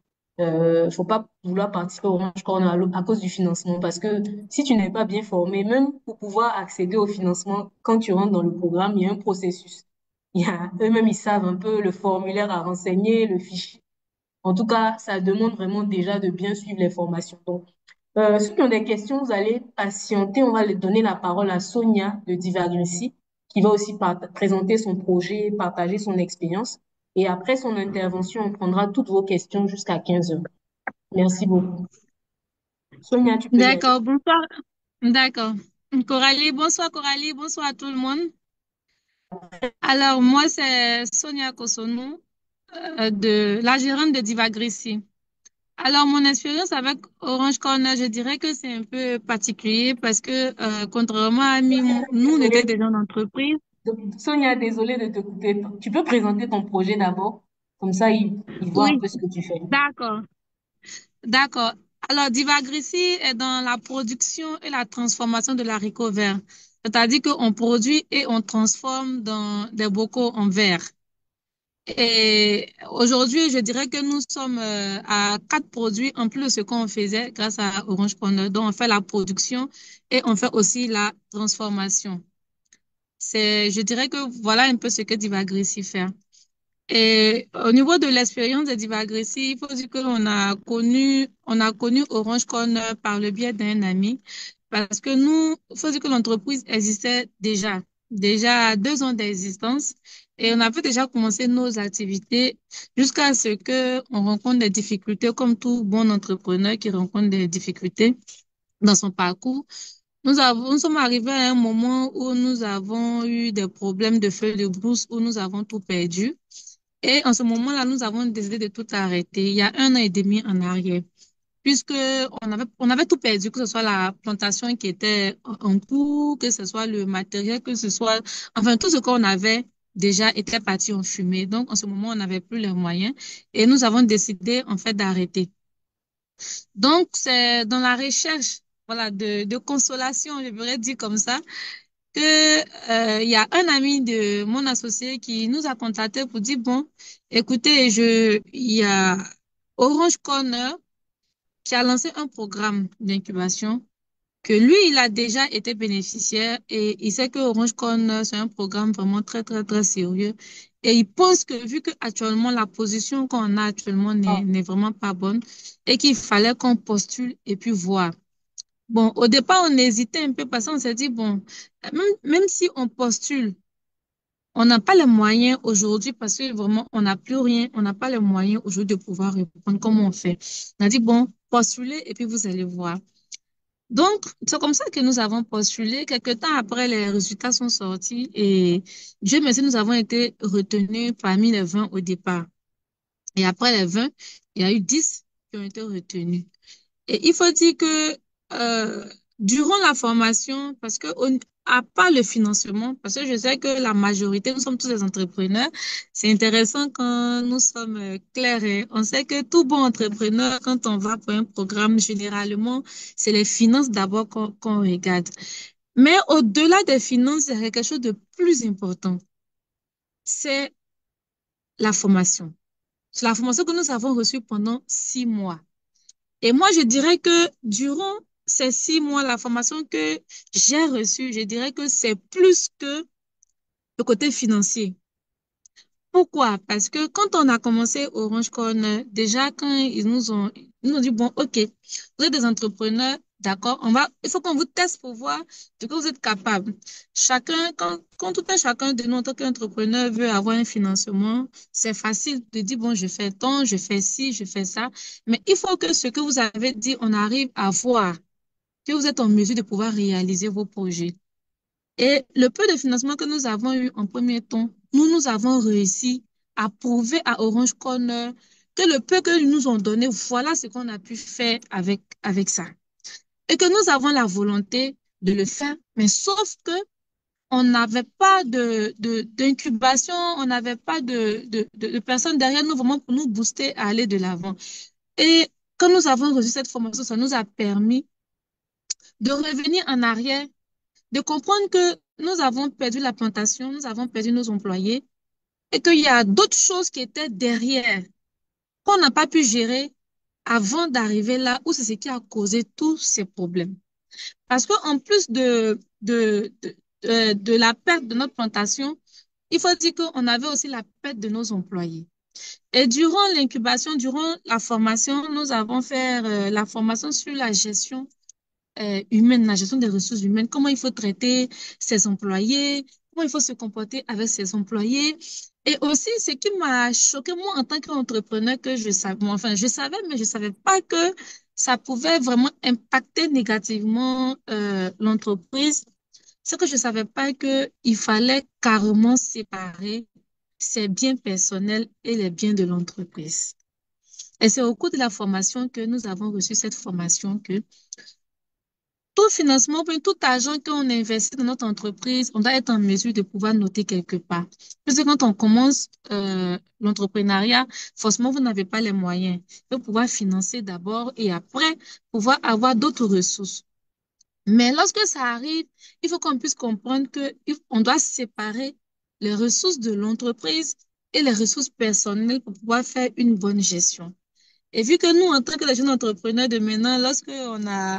Faut pas vouloir participer au Orange Corner à cause du financement, parce que si tu n'es pas bien formé, même pour pouvoir accéder au financement, quand tu rentres dans le programme, il y a un processus. Eux-mêmes, ils savent un peu le formulaire à renseigner, le fichier. En tout cas, ça demande vraiment déjà de bien suivre les formations. Donc, ceux qui ont des questions, vous allez patienter. On va donner la parole à Sonia de Divergrissi, qui va aussi présenter son projet, partager son expérience. Et après son intervention, on prendra toutes vos questions jusqu'à 15 heures. Merci beaucoup. Sonia, tu peux y aller. D'accord, bonsoir. D'accord. Coralie, bonsoir Coralie, bonsoir à tout le monde. Alors, moi, c'est Sonia Kosonou, de la gérante de Divagrissi. Alors, mon expérience avec Orange Corner, je dirais que c'est un peu particulier parce que, contrairement à nous, on était Désolée, des gens d'entreprise. Sonia, désolée de te couper. Tu peux présenter ton projet d'abord. Comme ça, ils voient un Oui, peu ce que tu fais. d'accord, d'accord. Alors, Divagrissi est dans la production et la transformation de l'haricot vert. C'est-à-dire qu'on produit et on transforme dans des bocaux en verre. Et aujourd'hui, je dirais que nous sommes à 4 produits en plus de ce qu'on faisait grâce à Orange Corner. Donc, on fait la production et on fait aussi la transformation. Je dirais que voilà un peu ce que Divagrissi fait. Et au niveau de l'expérience de Divagrissi, il faut dire on a connu Orange Corner par le biais d'un ami parce que nous, il faut dire que l'entreprise existait déjà. déjà 2 ans d'existence et on avait déjà commencé nos activités jusqu'à ce que on rencontre des difficultés comme tout bon entrepreneur qui rencontre des difficultés dans son parcours. Nous sommes arrivés à un moment où nous avons eu des problèmes de feuilles de brousse, où nous avons tout perdu. Et en ce moment-là, nous avons décidé de tout arrêter il y a 1 an et demi en arrière, puisque on avait tout perdu, que ce soit la plantation qui était en cours, que ce soit le matériel, que ce soit, enfin, tout ce qu'on avait déjà était parti en fumée. Donc, en ce moment, on n'avait plus les moyens et nous avons décidé, en fait, d'arrêter. Donc, c'est dans la recherche, voilà, de consolation, je pourrais dire comme ça, que, il y a un ami de mon associé qui nous a contacté pour dire, bon, écoutez, il y a Orange Corner qui a lancé un programme d'incubation que lui, il a déjà été bénéficiaire et il sait que Orange Corner, c'est un programme vraiment très, très, très sérieux. Et il pense que vu que actuellement la position qu'on a actuellement n'est vraiment pas bonne et qu'il fallait qu'on postule et puis voir. Bon, au départ, on hésitait un peu parce qu'on s'est dit, bon, même si on postule, on n'a pas les moyens aujourd'hui parce que vraiment, on n'a plus rien, on n'a pas les moyens aujourd'hui de pouvoir répondre. Comment on fait? On a dit, bon, postulez et puis vous allez voir. Donc, c'est comme ça que nous avons postulé. Quelque temps après, les résultats sont sortis et Dieu merci, nous avons été retenus parmi les 20 au départ. Et après les 20, il y a eu 10 qui ont été retenus. Et il faut dire que durant la formation, parce que à part le financement, parce que je sais que la majorité, nous sommes tous des entrepreneurs, c'est intéressant quand nous sommes clairs. Et on sait que tout bon entrepreneur, quand on va pour un programme, généralement, c'est les finances d'abord qu'on regarde. Mais au-delà des finances, il y a quelque chose de plus important, c'est la formation. C'est la formation que nous avons reçue pendant 6 mois. Et moi, je dirais que durant ces 6 mois, la formation que j'ai reçue, je dirais que c'est plus que le côté financier. Pourquoi? Parce que quand on a commencé Orange Corner, déjà quand ils nous ont dit, bon, OK, vous êtes des entrepreneurs, d'accord, il faut qu'on vous teste pour voir de quoi vous êtes capable. Quand tout un chacun de nous, en tant qu'entrepreneur, veut avoir un financement, c'est facile de dire, bon, je fais tant, je fais ci, je fais ça. Mais il faut que ce que vous avez dit, on arrive à voir que vous êtes en mesure de pouvoir réaliser vos projets. Et le peu de financement que nous avons eu en premier temps, nous avons réussi à prouver à Orange Corner que le peu que nous ont donné, voilà ce qu'on a pu faire avec ça. Et que nous avons la volonté de le faire, mais sauf que on n'avait pas d'incubation, on n'avait pas de personnes derrière nous vraiment pour nous booster à aller de l'avant. Et quand nous avons reçu cette formation, ça nous a permis de revenir en arrière, de comprendre que nous avons perdu la plantation, nous avons perdu nos employés et qu'il y a d'autres choses qui étaient derrière qu'on n'a pas pu gérer avant d'arriver là où c'est ce qui a causé tous ces problèmes. Parce qu'en plus de la perte de notre plantation, il faut dire qu'on avait aussi la perte de nos employés. Et durant l'incubation, durant la formation, nous avons fait la formation sur la gestion humaine, la gestion des ressources humaines, comment il faut traiter ses employés, comment il faut se comporter avec ses employés. Et aussi, ce qui m'a choqué, moi, en tant qu'entrepreneur, que je savais, enfin, je savais, mais je savais pas que ça pouvait vraiment impacter négativement l'entreprise. C'est que je savais pas que il fallait carrément séparer ses biens personnels et les biens de l'entreprise. Et c'est au cours de la formation que nous avons reçu cette formation que tout financement, puis tout argent qu'on investit dans notre entreprise, on doit être en mesure de pouvoir noter quelque part. Parce que quand on commence l'entrepreneuriat, forcément, vous n'avez pas les moyens. Il faut pouvoir financer d'abord et après pouvoir avoir d'autres ressources. Mais lorsque ça arrive, il faut qu'on puisse comprendre que on doit séparer les ressources de l'entreprise et les ressources personnelles pour pouvoir faire une bonne gestion. Et vu que nous, en tant que jeunes entrepreneurs de maintenant,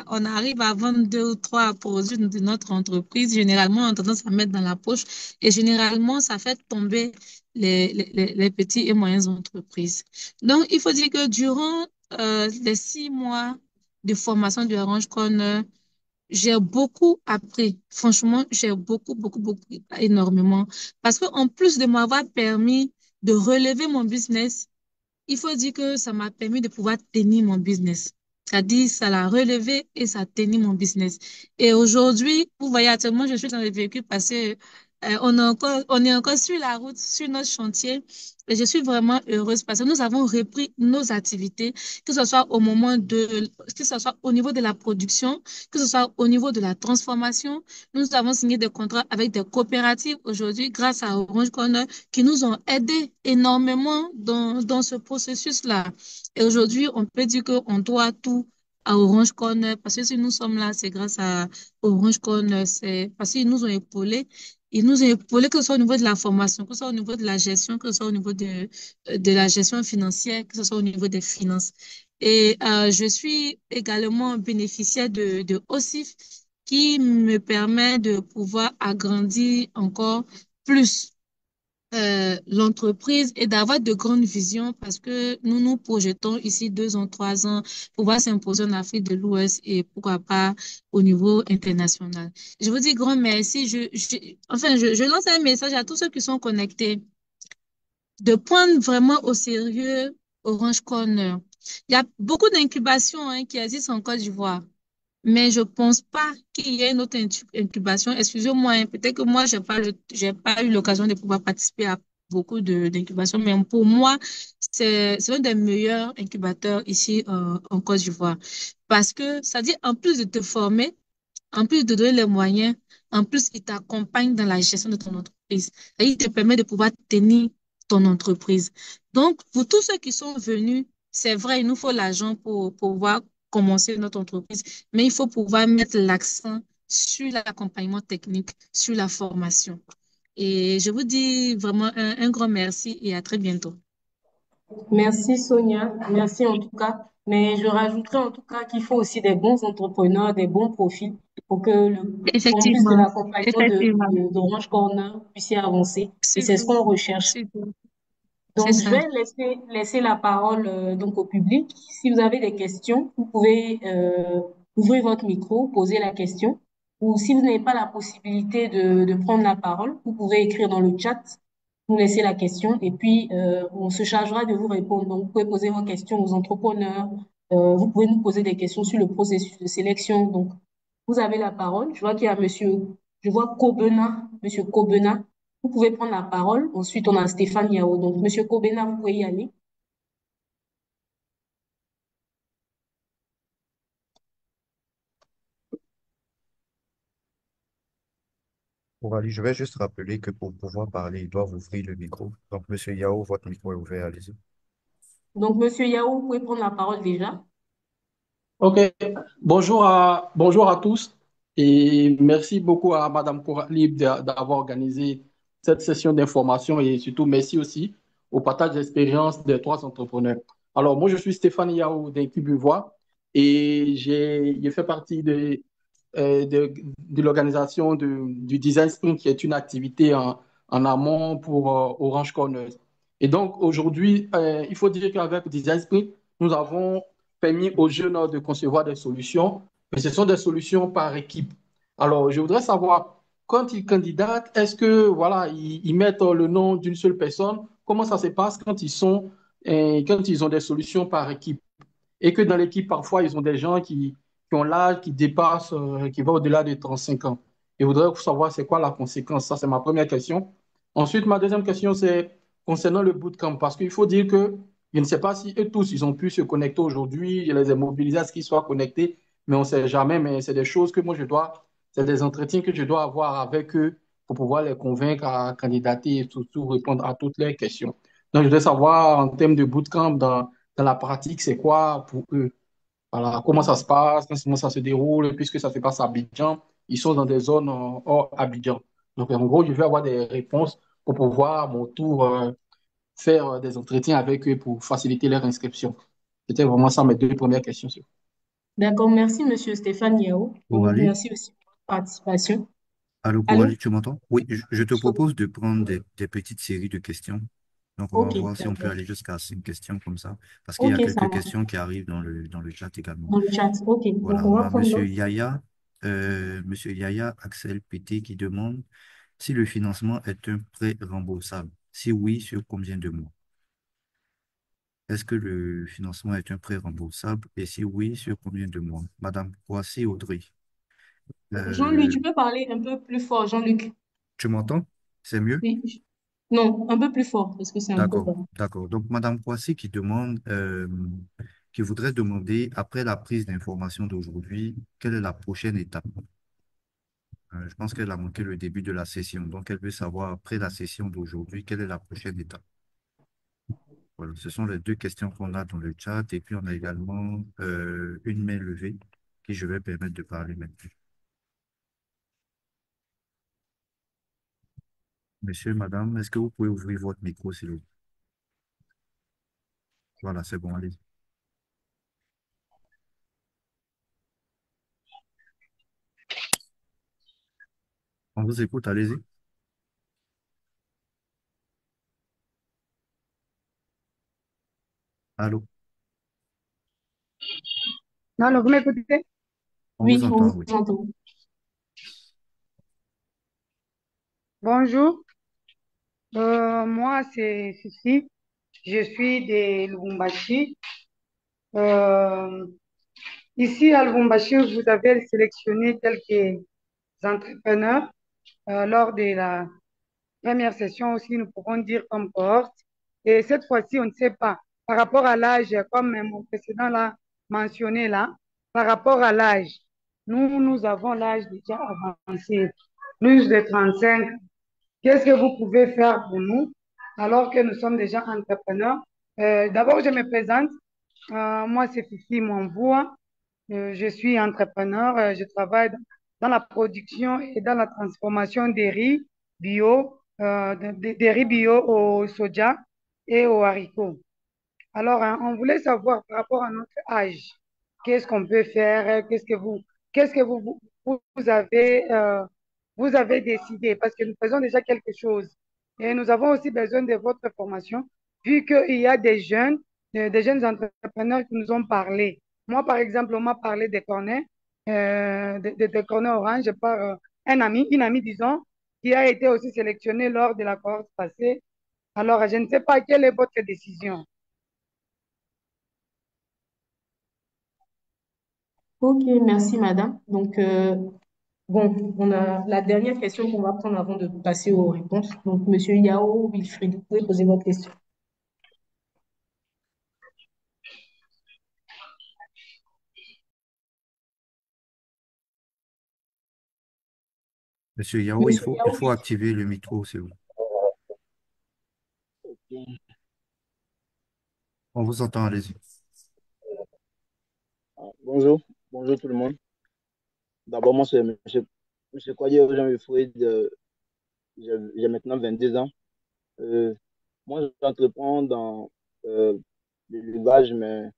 on arrive à vendre 2 ou 3 produits de notre entreprise, généralement, on a tendance à mettre dans la poche et généralement, ça fait tomber les petits et moyennes entreprises. Donc, il faut dire que durant les 6 mois de formation du Orange Corner, j'ai beaucoup appris. Franchement, j'ai beaucoup, énormément. Parce que en plus de m'avoir permis de relever mon business, il faut dire que ça m'a permis de pouvoir tenir mon business. C'est-à-dire, ça l'a relevé et ça a tenu mon business. Et aujourd'hui, vous voyez, actuellement, je suis dans le véhicule parce que on est encore sur la route, sur notre chantier. Et je suis vraiment heureuse parce que nous avons repris nos activités, que ce soit que ce soit au niveau de la production, que ce soit au niveau de la transformation. Nous avons signé des contrats avec des coopératives aujourd'hui grâce à Orange Corner qui nous ont aidés énormément dans ce processus-là. Et aujourd'hui, on peut dire qu'on doit tout à Orange Corner parce que si nous sommes là, c'est grâce à Orange Corner, c'est parce qu'ils nous ont épaulés. Ils nous ont épaulés, que ce soit au niveau de la formation, que ce soit au niveau de la gestion, que ce soit au niveau de la gestion financière, que ce soit au niveau des finances. Et je suis également bénéficiaire de OSIF qui me permet de pouvoir agrandir encore plus l'entreprise et d'avoir de grandes visions parce que nous nous projetons ici 2 ans, 3 ans, pouvoir s'imposer en Afrique de l'Ouest et pourquoi pas au niveau international. Je vous dis grand merci. Je lance un message à tous ceux qui sont connectés de prendre vraiment au sérieux Orange Corner. Il y a beaucoup d'incubations qui existent en Côte d'Ivoire. Mais je pense pas qu'il y ait une autre incubation. Excusez-moi, peut-être que moi, j'ai pas eu l'occasion de pouvoir participer à beaucoup d'incubations, mais pour moi, c'est un des meilleurs incubateurs ici en Côte d'Ivoire. Parce que ça dit, en plus de te former, en plus de donner les moyens, en plus, il t'accompagne dans la gestion de ton entreprise. Et il te permet de pouvoir tenir ton entreprise. Donc, pour tous ceux qui sont venus, c'est vrai, il nous faut l'argent pour pouvoir commencer notre entreprise, mais il faut pouvoir mettre l'accent sur l'accompagnement technique, sur la formation. Et je vous dis vraiment un grand merci et à très bientôt. Merci Sonia, merci en tout cas. Mais je rajouterais en tout cas qu'il faut aussi des bons entrepreneurs, des bons profils pour que en plus de Effectivement, l'accompagnement effectivement. d'Orange Corner puisse y avancer. Et c'est ce Surtout, qu'on recherche. surtout. C'est Donc, je ça. vais laisser la parole donc au public. Si vous avez des questions, vous pouvez ouvrir votre micro, poser la question. Ou si vous n'avez pas la possibilité de prendre la parole, vous pouvez écrire dans le chat, nous laisser la question et puis on se chargera de vous répondre. Donc, vous pouvez poser vos questions aux entrepreneurs. Vous pouvez nous poser des questions sur le processus de sélection. Donc, vous avez la parole. Je vois qu'il y a je vois monsieur Kobena. Vous pouvez prendre la parole. Ensuite, on a Stéphane Yao. Donc, monsieur Kobena, vous pouvez y aller. Pour Ali, je vais juste rappeler que pour pouvoir parler, ils doivent ouvrir le micro. Donc, Monsieur Yao, votre micro est ouvert, allez-y. Donc, monsieur Yao, vous pouvez prendre la parole déjà. Ok, bonjour à tous et merci beaucoup à Madame Coralib d'avoir organisé cette session d'information et surtout merci aussi au partage d'expérience des 3 entrepreneurs. Alors, moi, je suis Stéphane Yao d'Incubuvois et j'ai fait partie de l'organisation du Design Sprint qui est une activité en amont pour Orange Corners. Et donc, aujourd'hui, il faut dire qu'avec Design Sprint, nous avons permis aux jeunes de concevoir des solutions, mais ce sont des solutions par équipe. Alors, je voudrais savoir, quand ils candidatent, est-ce que voilà, ils mettent le nom d'une seule personne? Comment ça se passe quand ils ont des solutions par équipe? Et que dans l'équipe, parfois, ils ont des gens qui ont l'âge qui dépasse, qui va au-delà de 35 ans. Je voudrais savoir c'est quoi la conséquence. Ça, c'est ma première question. Ensuite, ma deuxième question, c'est concernant le bootcamp, parce qu'il faut dire que je ne sais pas si eux tous, ils ont pu se connecter aujourd'hui. Je les ai mobilisés à ce qu'ils soient connectés, mais on ne sait jamais. Mais c'est des choses que moi, c'est des entretiens que je dois avoir avec eux pour pouvoir les convaincre à candidater et surtout répondre à toutes leurs questions. Donc, je voudrais savoir en termes de bootcamp, dans la pratique, c'est quoi pour eux? Voilà, comment ça se passe, comment ça se déroule, puisque ça se passe à Abidjan. Ils sont dans des zones hors Abidjan. Donc, en gros, je vais avoir des réponses pour pouvoir, à mon tour, faire des entretiens avec eux pour faciliter leur inscription. C'était vraiment ça mes 2 premières questions. D'accord, merci, monsieur Stéphane Yao. Donc, Coralie, merci aussi pour votre participation. allô, Allô? Coralie, tu m'entends? Oui, je te propose de prendre des petites séries de questions. Donc, on va Ok, voir si on peut d'accord. aller jusqu'à 5 questions comme ça, parce qu'il y Ok, a ça quelques marche. questions qui arrivent dans le chat également. Dans le chat. Ok, donc Voilà, on on va a prendre Monsieur note. Yaya. Monsieur Yaya Axel Pété qui demande si le financement est un prêt remboursable. Si oui, sur combien de mois? Est-ce que le financement est un prêt remboursable? Et si oui, sur combien de mois? Madame Kwasi Audrey, Jean-Luc, euh, tu peux parler un peu plus fort, Jean-Luc? tu m'entends? C'est mieux? Oui. Non, un peu plus fort, parce que c'est un peu D'accord, bas. d'accord. Donc, Madame Kwasi qui demande, qui voudrait demander, après la prise d'information d'aujourd'hui, quelle est la prochaine étape? Je pense qu'elle a manqué le début de la session. Donc, elle veut savoir, après la session d'aujourd'hui, quelle est la prochaine étape? Voilà, ce sont les deux questions qu'on a dans le chat. Et puis, on a également une main levée qui je vais permettre de parler maintenant. Monsieur, madame, est-ce que vous pouvez ouvrir votre micro, s'il vous plaît? Voilà, c'est bon, allez. On vous écoute, allez-y. Allô? Non, vous m'écoutez? On vous Oui, on entend, vous oui. entend. Bonjour, moi c'est Fifi, je suis de Lubumbashi. Euh, Ici à Lubumbashi, vous avez sélectionné quelques entrepreneurs lors de la première session aussi, nous pouvons dire comme cohorte. Et cette fois-ci, on ne sait pas, par rapport à l'âge, comme mon précédent l'a mentionné là, par rapport à l'âge, nous avons l'âge déjà avancé, plus de 35. Qu'est-ce que vous pouvez faire pour nous alors que nous sommes déjà entrepreneurs? D'abord, je me présente. Moi, c'est Fifi Mwamvua. Je suis entrepreneur. Je travaille dans la production et dans la transformation des riz bio, des riz bio au soja et aux haricots. Alors, hein, on voulait savoir par rapport à notre âge, qu'est-ce qu'on peut faire, qu'est-ce que vous avez décidé, parce que nous faisons déjà quelque chose. Et nous avons aussi besoin de votre formation, vu qu'il y a des jeunes entrepreneurs qui nous ont parlé. Moi, par exemple, on m'a parlé des cornets, des cornets orange par une amie, disons, qui a été aussi sélectionnée lors de la cohorte passée. Alors, je ne sais pas quelle est votre décision. Ok, merci, madame. Donc, bon, on a la dernière question qu'on va prendre avant de passer aux réponses. Donc, monsieur Yao Wilfried, vous pouvez poser votre question. Monsieur Yao, Monsieur il Yao faut activer le micro, c'est vous. On vous entend, allez-y. Bonjour, bonjour tout le monde. D'abord, moi, c'est monsieur Kwadi Jean-Wilfried. J'ai maintenant 22 ans. Euh, Moi, j'entreprends dans euh, l'élevage, mais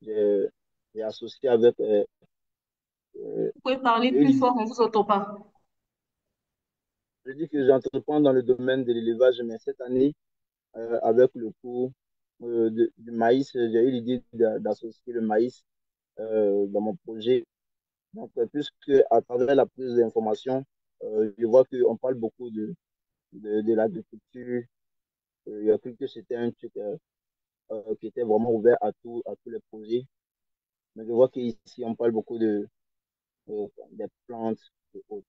j'ai j'ai associé avec. vous pouvez parler J'ai eu plus l'idée- fort, on vous entend pas. je dis que j'entreprends dans le domaine de l'élevage, mais cette année, avec le cours du maïs, j'ai eu l'idée d'associer le maïs dans mon projet. Donc, puisque à travers la prise d'information, je vois qu'on parle beaucoup de l'agriculture. Il a cru que c'était un truc qui était vraiment ouvert à tous les projets. Mais je vois qu'ici, on parle beaucoup des plantes et autres.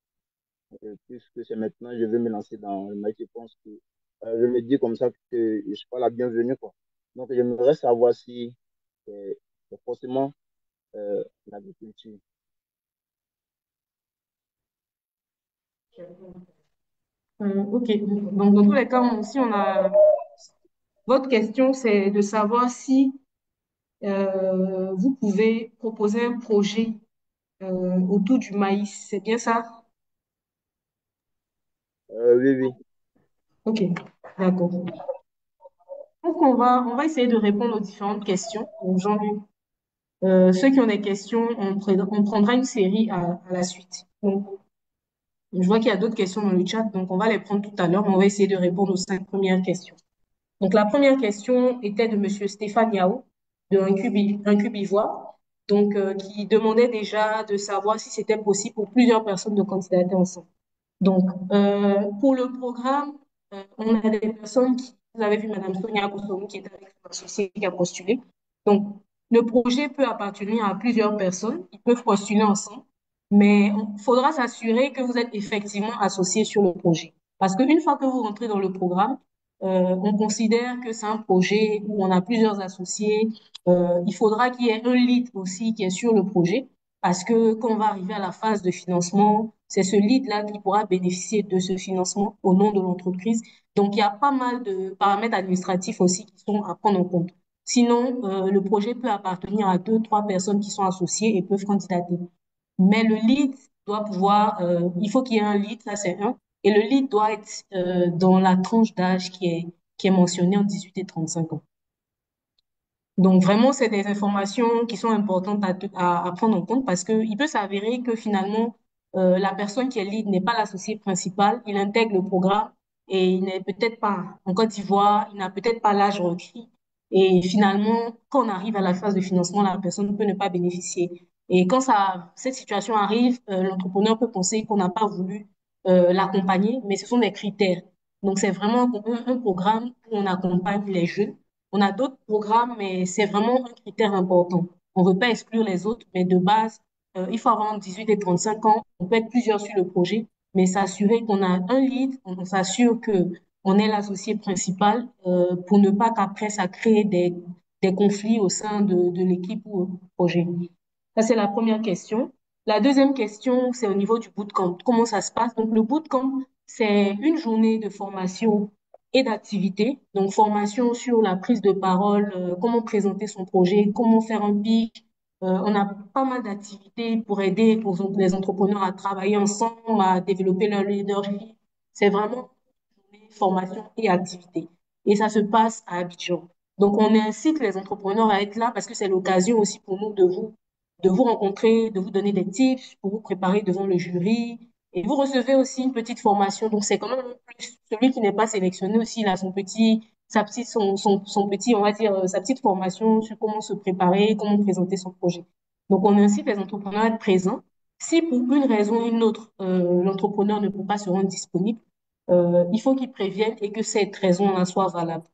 Puisque c'est maintenant, je vais me lancer dans le maïs. Je pense que je me dis comme ça que je ne suis pas la bienvenue, quoi. Donc, j'aimerais savoir si c'est forcément l'agriculture. Ok, donc dans tous les cas, si on a votre question, c'est de savoir si vous pouvez proposer un projet autour du maïs. C'est bien ça? Oui, oui. Ok, d'accord. Donc, on va essayer de répondre aux différentes questions. Donc, Jean-Luc, ceux qui ont des questions, on prendra une série à la suite. Donc, je vois qu'il y a d'autres questions dans le chat, donc on va les prendre tout à l'heure, mais on va essayer de répondre aux 5 premières questions. Donc, la première question était de Monsieur Stéphane Yao, de Incubivoire. qui demandait déjà de savoir si c'était possible pour plusieurs personnes de candidater ensemble. Donc, pour le programme, on a des personnes qui, vous avez vu Madame Sonia Kosomi qui est avec son associé qui a postulé. Donc, le projet peut appartenir à plusieurs personnes, ils peuvent postuler ensemble, mais il faudra s'assurer que vous êtes effectivement associés sur le projet. Parce qu'une fois que vous rentrez dans le programme, on considère que c'est un projet où on a plusieurs associés. Il faudra qu'il y ait un lead aussi qui est sur le projet parce que quand on va arriver à la phase de financement, c'est ce lead-là qui pourra bénéficier de ce financement au nom de l'entreprise. Donc, il y a pas mal de paramètres administratifs aussi qui sont à prendre en compte. Sinon, le projet peut appartenir à deux, trois personnes qui sont associées et peuvent candidater. Mais le lead doit pouvoir, il faut qu'il y ait un lead, ça c'est un. Et le lead doit être dans la tranche d'âge qui est mentionnée en 18 et 35 ans. Donc vraiment, c'est des informations qui sont importantes à prendre en compte parce que il peut s'avérer que finalement, la personne qui est lead n'est pas l'associé principal, il intègre le programme et il n'est peut-être pas en Côte d'Ivoire, il n'a peut-être pas l'âge requis. Et finalement, quand on arrive à la phase de financement, la personne peut ne pas bénéficier. Et quand cette situation arrive, l'entrepreneur peut penser qu'on n'a pas voulu l'accompagner, mais ce sont des critères. Donc c'est vraiment un programme où on accompagne les jeunes. On a d'autres programmes, mais c'est vraiment un critère important. On ne veut pas exclure les autres, mais de base, il faut avoir entre 18 et 35 ans. On peut être plusieurs sur le projet, mais s'assurer qu'on a un lead, on s'assure que on est l'associé principal pour ne pas qu'après ça crée des conflits au sein de l'équipe ou du projet. Ça, c'est la première question. La deuxième question, c'est au niveau du bootcamp. Comment ça se passe? Donc, le bootcamp, c'est une journée de formation et d'activité. Donc, formation sur la prise de parole, comment présenter son projet, comment faire un pitch. On a pas mal d'activités pour aider les entrepreneurs à travailler ensemble, à développer leur leadership. C'est vraiment formation et activité. Et ça se passe à Abidjan. Donc, on incite les entrepreneurs à être là parce que c'est l'occasion aussi pour nous de vous rencontrer, de vous donner des tips pour vous préparer devant le jury. Et vous recevez aussi une petite formation. Donc, c'est quand même plus celui qui n'est pas sélectionné aussi, il a son petit, on va dire, sa petite formation sur comment se préparer, comment présenter son projet. Donc, on incite les entrepreneurs à être présents. Si pour une raison ou une autre, l'entrepreneur ne peut pas se rendre disponible, il faut qu'ils préviennent et que cette raison-là soit valable.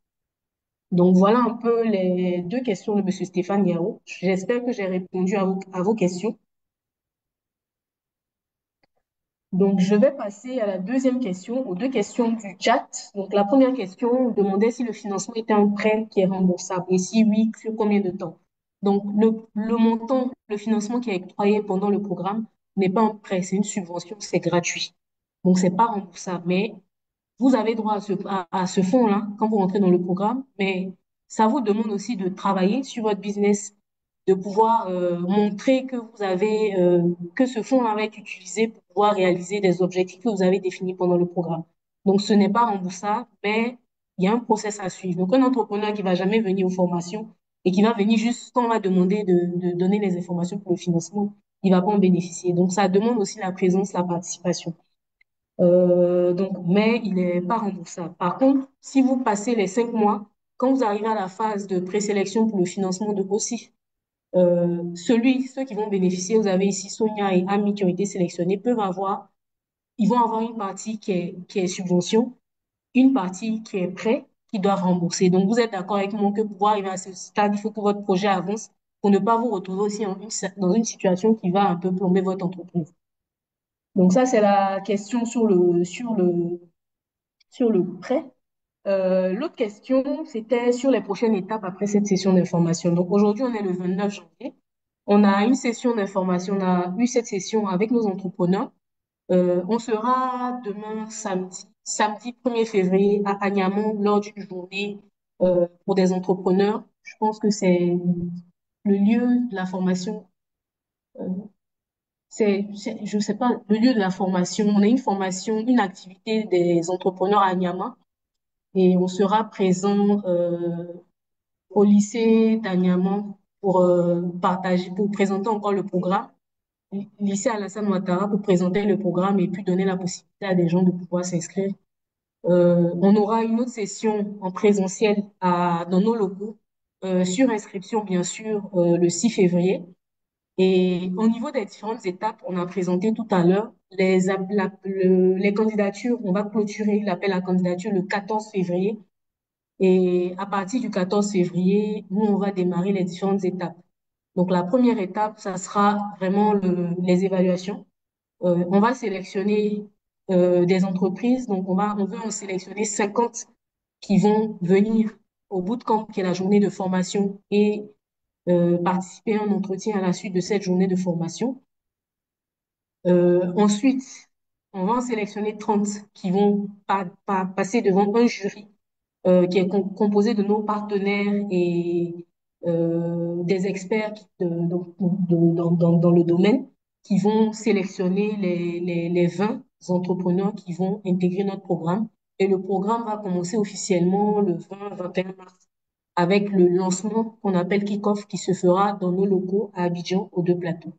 Donc, voilà un peu les deux questions de Monsieur Stéphane Yao. J'espère que j'ai répondu à vos questions. Donc, je vais passer à la deuxième question, aux deux questions du chat. Donc, la première question demandait si le financement était un prêt qui est remboursable et si oui, sur combien de temps. Donc, le montant, le financement qui est octroyé pendant le programme n'est pas un prêt, c'est une subvention, c'est gratuit. Donc, c'est pas remboursable. Mais vous avez droit à ce fonds-là quand vous rentrez dans le programme, mais ça vous demande aussi de travailler sur votre business, de pouvoir montrer que vous avez que ce fonds-là va être utilisé pour pouvoir réaliser des objectifs que vous avez définis pendant le programme. Donc, ce n'est pas remboursable, mais il y a un process à suivre. Donc, un entrepreneur qui va jamais venir aux formations et qui va venir juste quand on va demander de donner les informations pour le financement, il va pas en bénéficier. Donc, ça demande aussi la présence, la participation. Donc, mais il n'est pas remboursable. Par contre, si vous passez les 5 mois, quand vous arrivez à la phase de présélection pour le financement de aussi, ceux qui vont bénéficier, vous avez ici Sonia et Ami qui ont été sélectionnés, ils vont avoir une partie qui est subvention, une partie qui est prêt, qui doit rembourser. Donc, vous êtes d'accord avec moi que pour pouvoir arriver à ce stade, il faut que votre projet avance pour ne pas vous retrouver aussi dans une situation qui va un peu plomber votre entreprise. Donc, ça, c'est la question sur le prêt. L'autre question, c'était sur les prochaines étapes après cette session d'information. Donc aujourd'hui, on est le 29 janvier. On a une session d'information, on a eu cette session avec nos entrepreneurs. On sera demain samedi 1er février à Agnaman lors d'une journée pour des entrepreneurs. Je pense que c'est le lieu de la formation. euh, je sais pas, le lieu de la formation. On a une formation, une activité des entrepreneurs à Agnaman et on sera présent au lycée d'Agnaman pour pour présenter encore le programme. Lycée Alassane Ouattara pour présenter le programme et puis donner la possibilité à des gens de pouvoir s'inscrire. On aura une autre session en présentiel dans nos locaux, sur inscription bien sûr, le 6 février. Et au niveau des différentes étapes, on a présenté tout à l'heure les candidatures. On va clôturer l'appel à candidature le 14 février. Et à partir du 14 février, nous, on va démarrer les différentes étapes. Donc, la première étape, ça sera vraiment les évaluations. On va sélectionner des entreprises. Donc, on veut en sélectionner 50 qui vont venir au bootcamp, qui est la journée de formation, et participer à un entretien à la suite de cette journée de formation. Ensuite, on va en sélectionner 30 qui vont passer devant un jury qui est composé de nos partenaires et des experts dans le domaine qui vont sélectionner les 20 entrepreneurs qui vont intégrer notre programme. Et le programme va commencer officiellement le 20-21 mars avec le lancement qu'on appelle Kick-Off qui se fera dans nos locaux à Abidjan, aux Deux Plateaux.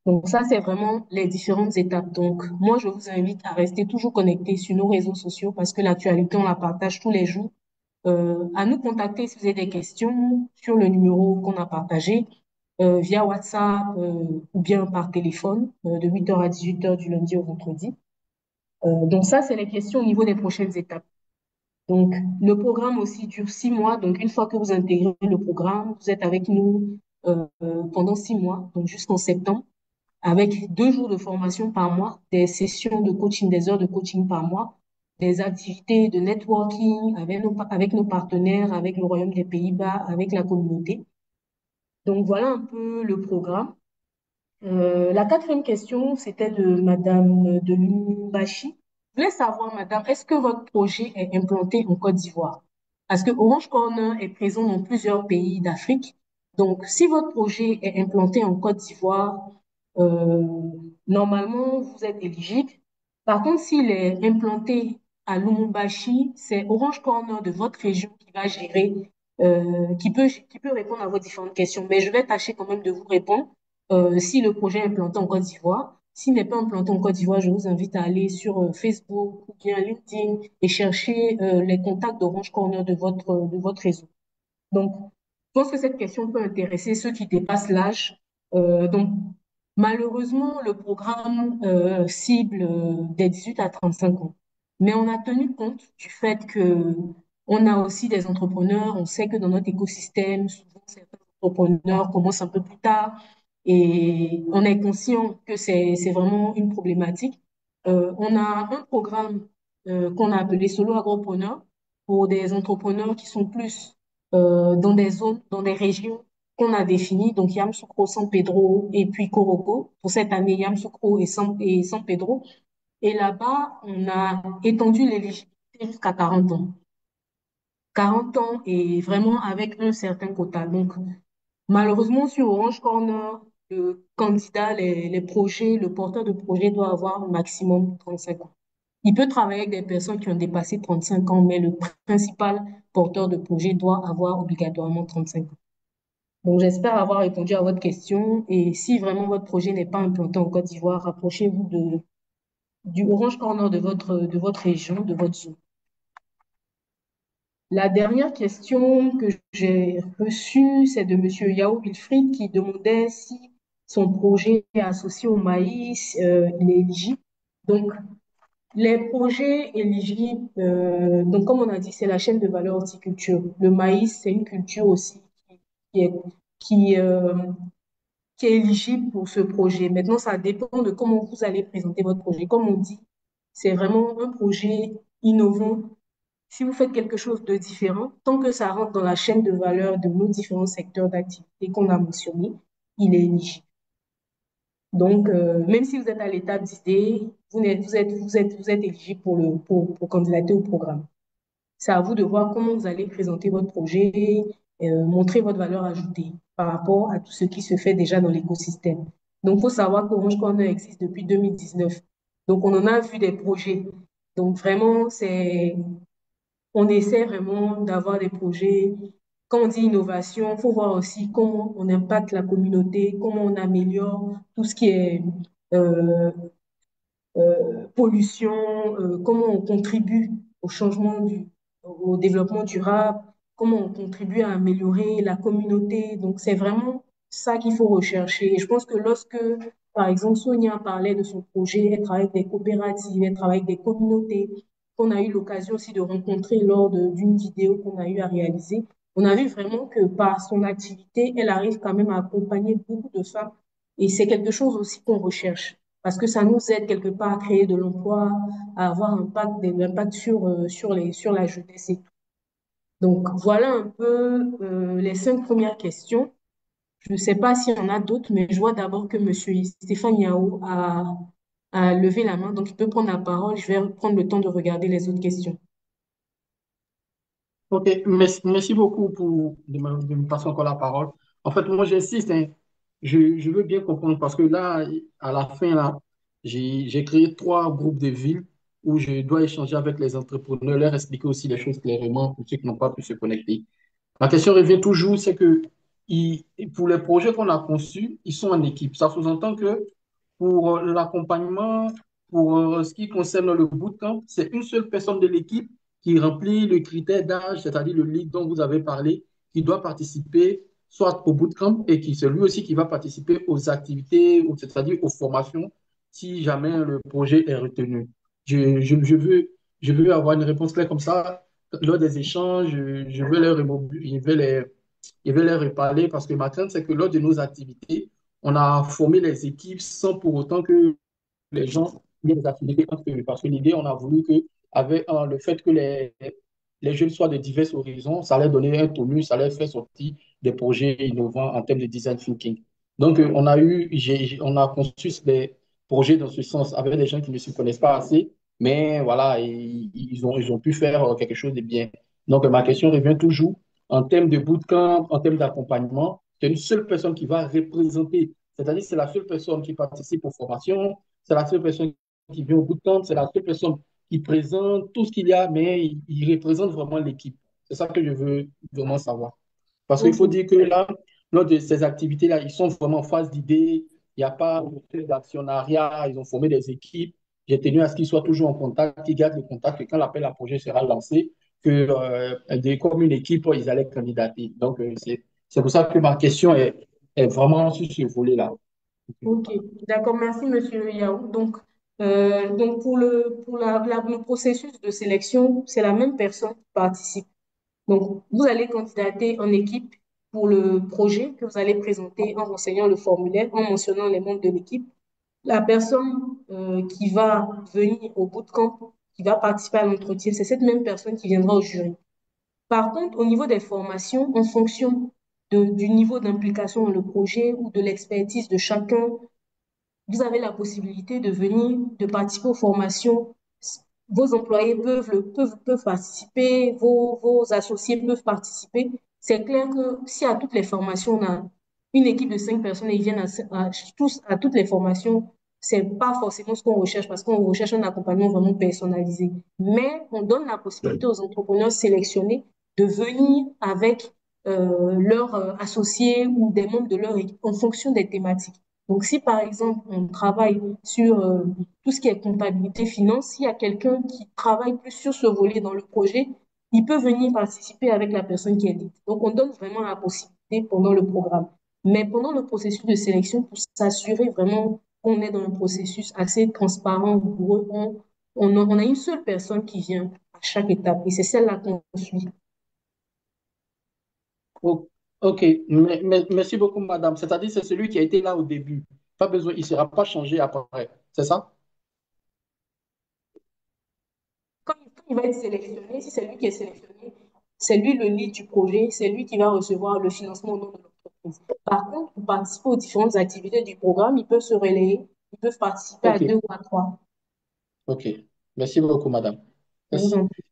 Donc ça, c'est vraiment les différentes étapes. Donc moi, je vous invite à rester toujours connectés sur nos réseaux sociaux parce que l'actualité, on la partage tous les jours. À nous contacter si vous avez des questions sur le numéro qu'on a partagé via WhatsApp ou bien par téléphone de 8h à 18h du lundi au vendredi. Donc ça, c'est les questions au niveau des prochaines étapes. Donc, le programme aussi dure 6 mois. Donc, une fois que vous intégrez le programme, vous êtes avec nous pendant 6 mois, donc jusqu'en septembre, avec 2 jours de formation par mois, des sessions de coaching, des heures de coaching par mois, des activités de networking avec nos partenaires, avec le Royaume des Pays-Bas, avec la communauté. Donc, voilà un peu le programme. La quatrième question, c'était de Madame de Lumbashi. Je voulais savoir, Madame, est-ce que votre projet est implanté en Côte d'Ivoire? Parce que Orange Corner est présent dans plusieurs pays d'Afrique. Donc, si votre projet est implanté en Côte d'Ivoire, euh, normalement, vous êtes éligible. Par contre, s'il est implanté à Lumumbashi, c'est Orange Corner de votre région qui va gérer, qui peut répondre à vos différentes questions. Mais je vais tâcher quand même de vous répondre si le projet est implanté en Côte d'Ivoire. S'il n'est pas implanté en Côte d'Ivoire, je vous invite à aller sur Facebook ou bien LinkedIn et chercher les contacts d'Orange Corner de votre réseau. Donc, je pense que cette question peut intéresser ceux qui dépassent l'âge. Donc, malheureusement, le programme cible des 18 à 35 ans. Mais on a tenu compte du fait que on a aussi des entrepreneurs. On sait que dans notre écosystème, souvent, certains entrepreneurs commencent un peu plus tard et on est conscient que c'est vraiment une problématique. On a un programme qu'on a appelé Solo Agropreneur pour des entrepreneurs qui sont plus dans des zones, dans des régions qu'on a définies, donc Yamoussoukro, San Pedro et puis Coroco. Pour cette année, Yamoussoukro et San Pedro. Et là-bas, on a étendu l'éligibilité jusqu'à 40 ans. 40 ans et vraiment avec un certain quota. Donc, malheureusement, sur Orange Corner, le candidat, les projets, le porteur de projet doit avoir au maximum 35 ans. Il peut travailler avec des personnes qui ont dépassé 35 ans, mais le principal porteur de projet doit avoir obligatoirement 35 ans. Donc, j'espère avoir répondu à votre question. Et si vraiment votre projet n'est pas implanté en Côte d'Ivoire, rapprochez-vous du Orange Corner de votre région, de votre zone. La dernière question que j'ai reçue, c'est de Monsieur Yao Wilfried qui demandait si son projet est associé au maïs, il est éligible. Donc, les projets éligibles, donc comme on a dit, c'est la chaîne de valeur horticulture. Le maïs, c'est une culture aussi qui est, qui, euh, qui est éligible pour ce projet. Maintenant, ça dépend de comment vous allez présenter votre projet. Comme on dit, c'est vraiment un projet innovant. Si vous faites quelque chose de différent, tant que ça rentre dans la chaîne de valeur de nos différents secteurs d'activité qu'on a mentionnés, il est éligible. Donc, même si vous êtes à l'étape d'idée, vous êtes éligible pour candidater au programme. C'est à vous de voir comment vous allez présenter votre projet, montrer votre valeur ajoutée par rapport à tout ce qui se fait déjà dans l'écosystème. Donc, il faut savoir qu'Orange Corner existe depuis 2019. Donc, on en a vu des projets. Donc, vraiment, on essaie vraiment d'avoir des projets. Quand on dit innovation, il faut voir aussi comment on impacte la communauté, comment on améliore tout ce qui est euh, pollution, comment on contribue au changement au développement durable, comment on contribue à améliorer la communauté. Donc, c'est vraiment ça qu'il faut rechercher. Et je pense que lorsque, par exemple, Sonia parlait de son projet, elle travaille avec des coopératives, elle travaille avec des communautés qu'on a eu l'occasion aussi de rencontrer lors d'une vidéo qu'on a eu à réaliser. On a vu vraiment que par son activité, elle arrive quand même à accompagner beaucoup de femmes. Et c'est quelque chose aussi qu'on recherche parce que ça nous aide quelque part à créer de l'emploi, à avoir un impact sur la jeunesse et tout. Donc, voilà un peu les 5 premières questions. Je ne sais pas s'il y en a d'autres, mais je vois d'abord que Monsieur Stéphane Yao a levé la main, donc il peut prendre la parole. Je vais prendre le temps de regarder les autres questions. Ok, merci beaucoup de me passer encore la parole. En fait, moi, j'insiste, hein. Je veux bien comprendre parce que là, à la fin, là, j'ai créé 3 groupes de villes où je dois échanger avec les entrepreneurs, leur expliquer aussi les choses clairement pour ceux qui n'ont pas pu se connecter. La question revient toujours, c'est que pour les projets qu'on a conçus, ils sont en équipe. Ça sous-entend que pour l'accompagnement, pour ce qui concerne le bootcamp, c'est une seule personne de l'équipe qui remplit le critère d'âge, c'est-à-dire le lead dont vous avez parlé, qui doit participer soit au bootcamp et qui c'est lui aussi qui va participer aux activités, c'est-à-dire aux formations, si jamais le projet est retenu. Je veux avoir une réponse claire comme ça. Lors des échanges, je vais leur reparler parce que ma crainte, c'est que lors de nos activités, on a formé les équipes sans pour autant que les gens aient des activités entre eux. Parce que l'idée, on a voulu que, avec le fait que les jeunes soient de divers horizons, ça allait donner un tonus, ça allait faire sortir des projets innovants en termes de design thinking. Donc, on a conçu des projets dans ce sens avec des gens qui ne se connaissent pas assez, mais voilà, ils ont pu faire quelque chose de bien. Donc, ma question revient toujours en termes de bootcamp, en termes d'accompagnement, c'est une seule personne qui va représenter, c'est-à-dire c'est la seule personne qui participe aux formations, c'est la seule personne qui vient au bootcamp, c'est la seule personne qui présente tout ce qu'il y a, mais il représente vraiment l'équipe. C'est ça que je veux vraiment savoir. Parce qu'il faut Ok. dire que là, lors de ces activités-là, ils sont vraiment en phase d'idée, il n'y a pas d'actionnariat, ils ont formé des équipes. J'ai tenu à ce qu'ils soient toujours en contact, qu'ils gardent le contact, et quand l'appel à projet sera lancé, comme une équipe, ils allaient candidater. Donc, c'est pour ça que ma question est vraiment sur ce volet-là. Ok, d'accord, merci Monsieur Yao. Donc le processus de sélection, c'est la même personne qui participe. Donc, vous allez candidater en équipe pour le projet que vous allez présenter en renseignant le formulaire, en mentionnant les membres de l'équipe. La personne qui va venir au bootcamp, qui va participer à l'entretien, c'est cette même personne qui viendra au jury. Par contre, au niveau des formations, en fonction du niveau d'implication dans le projet ou de l'expertise de chacun, vous avez la possibilité de venir, de participer aux formations. Vos employés peuvent participer, vos associés peuvent participer. C'est clair que si à toutes les formations, on a une équipe de 5 personnes et ils viennent tous à toutes les formations, c'est pas forcément ce qu'on recherche parce qu'on recherche un accompagnement vraiment personnalisé. Mais on donne la possibilité aux entrepreneurs sélectionnés de venir avec leurs associés ou des membres de leur équipe en fonction des thématiques. Donc, si par exemple, on travaille sur tout ce qui est comptabilité, finance, s'il y a quelqu'un qui travaille plus sur ce volet dans le projet, il peut venir participer avec la personne qui est dite. Donc, on donne vraiment la possibilité pendant le programme. Mais pendant le processus de sélection, pour s'assurer vraiment qu'on est dans un processus assez transparent, rigoureux, on a une seule personne qui vient à chaque étape et c'est celle-là qu'on suit. O- Ok, merci beaucoup, madame. C'est-à-dire, c'est celui qui a été là au début. Pas besoin, il ne sera pas changé après. C'est ça? Quand il va être sélectionné, si c'est lui qui est sélectionné, c'est lui le lead du projet, c'est lui qui va recevoir le financement au nom de l'entreprise. Par contre, pour participer aux différentes activités du programme, ils peuvent se relayer, ils peuvent participer à Ok, 2 ou à 3. ok. Merci beaucoup, madame. Je vous Merci. en prie.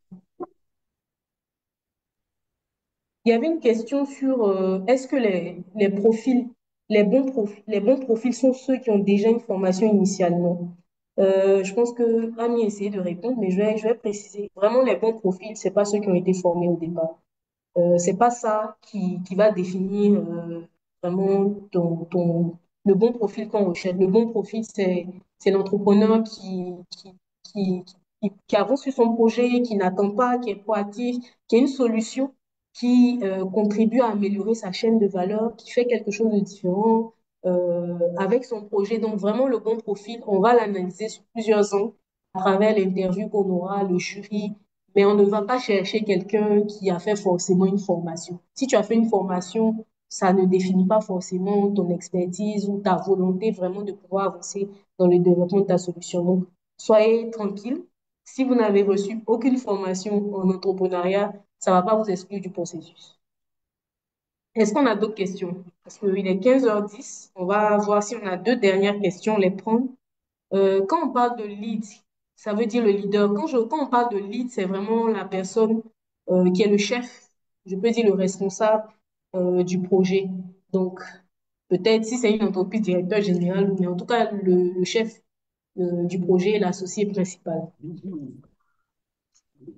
Il y avait une question sur est-ce que les profils, les bons profils sont ceux qui ont déjà une formation initialement? Je pense que Ami a essayé de répondre, mais je vais préciser. Vraiment, les bons profils, c'est pas ceux qui ont été formés au départ. C'est pas ça qui va définir vraiment le bon profil qu'on recherche. Le bon profil, c'est l'entrepreneur qui avance sur son projet, qui n'attend pas, qui est proactif, qui a une solution qui contribue à améliorer sa chaîne de valeur, qui fait quelque chose de différent avec son projet. Donc vraiment le bon profil, on va l'analyser sur plusieurs ans à travers l'interview qu'on aura, le jury, mais on ne va pas chercher quelqu'un qui a fait forcément une formation. Si tu as fait une formation, ça ne définit pas forcément ton expertise ou ta volonté vraiment de pouvoir avancer dans le développement de ta solution. Donc, soyez tranquille. Si vous n'avez reçu aucune formation en entrepreneuriat, ça ne va pas vous exclure du processus. Est-ce qu'on a d'autres questions? Parce qu'il est 15h10. On va voir si on a deux dernières questions, les prendre. Quand on parle de lead, ça veut dire le leader. Quand on parle de lead, c'est vraiment la personne qui est le chef, je peux dire le responsable du projet. Donc, peut-être si c'est une entreprise, directeur général, mais en tout cas, le chef du projet est l'associé principal.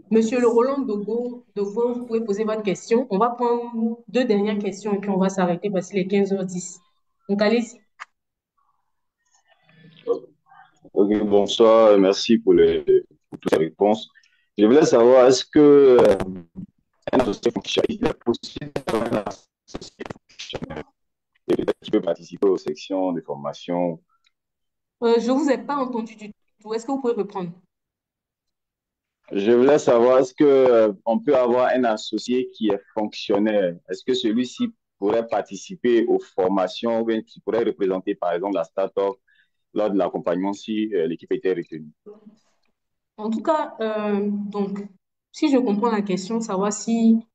Monsieur le Roland Dogo, vous pouvez poser votre question. On va prendre deux dernières questions et puis on va s'arrêter parce qu'il est 15h10. Donc, allez-y. Ok, bonsoir, merci pour toutes ces réponses. Je voulais savoir, est-ce que un associé fonctionnaire, il est possible d'avoir un associé fonctionnaire et peut-être qu'il peut participer aux sections de formation? Je ne vous ai pas entendu du tout. Est-ce que vous pouvez reprendre? Je voulais savoir, est-ce que on peut avoir un associé qui est fonctionnaire? Est-ce que celui-ci pourrait participer aux formations ou bien qui pourrait représenter, par exemple, la start-up lors de l'accompagnement si l'équipe était retenue? En tout cas, donc, si je comprends la question, savoir si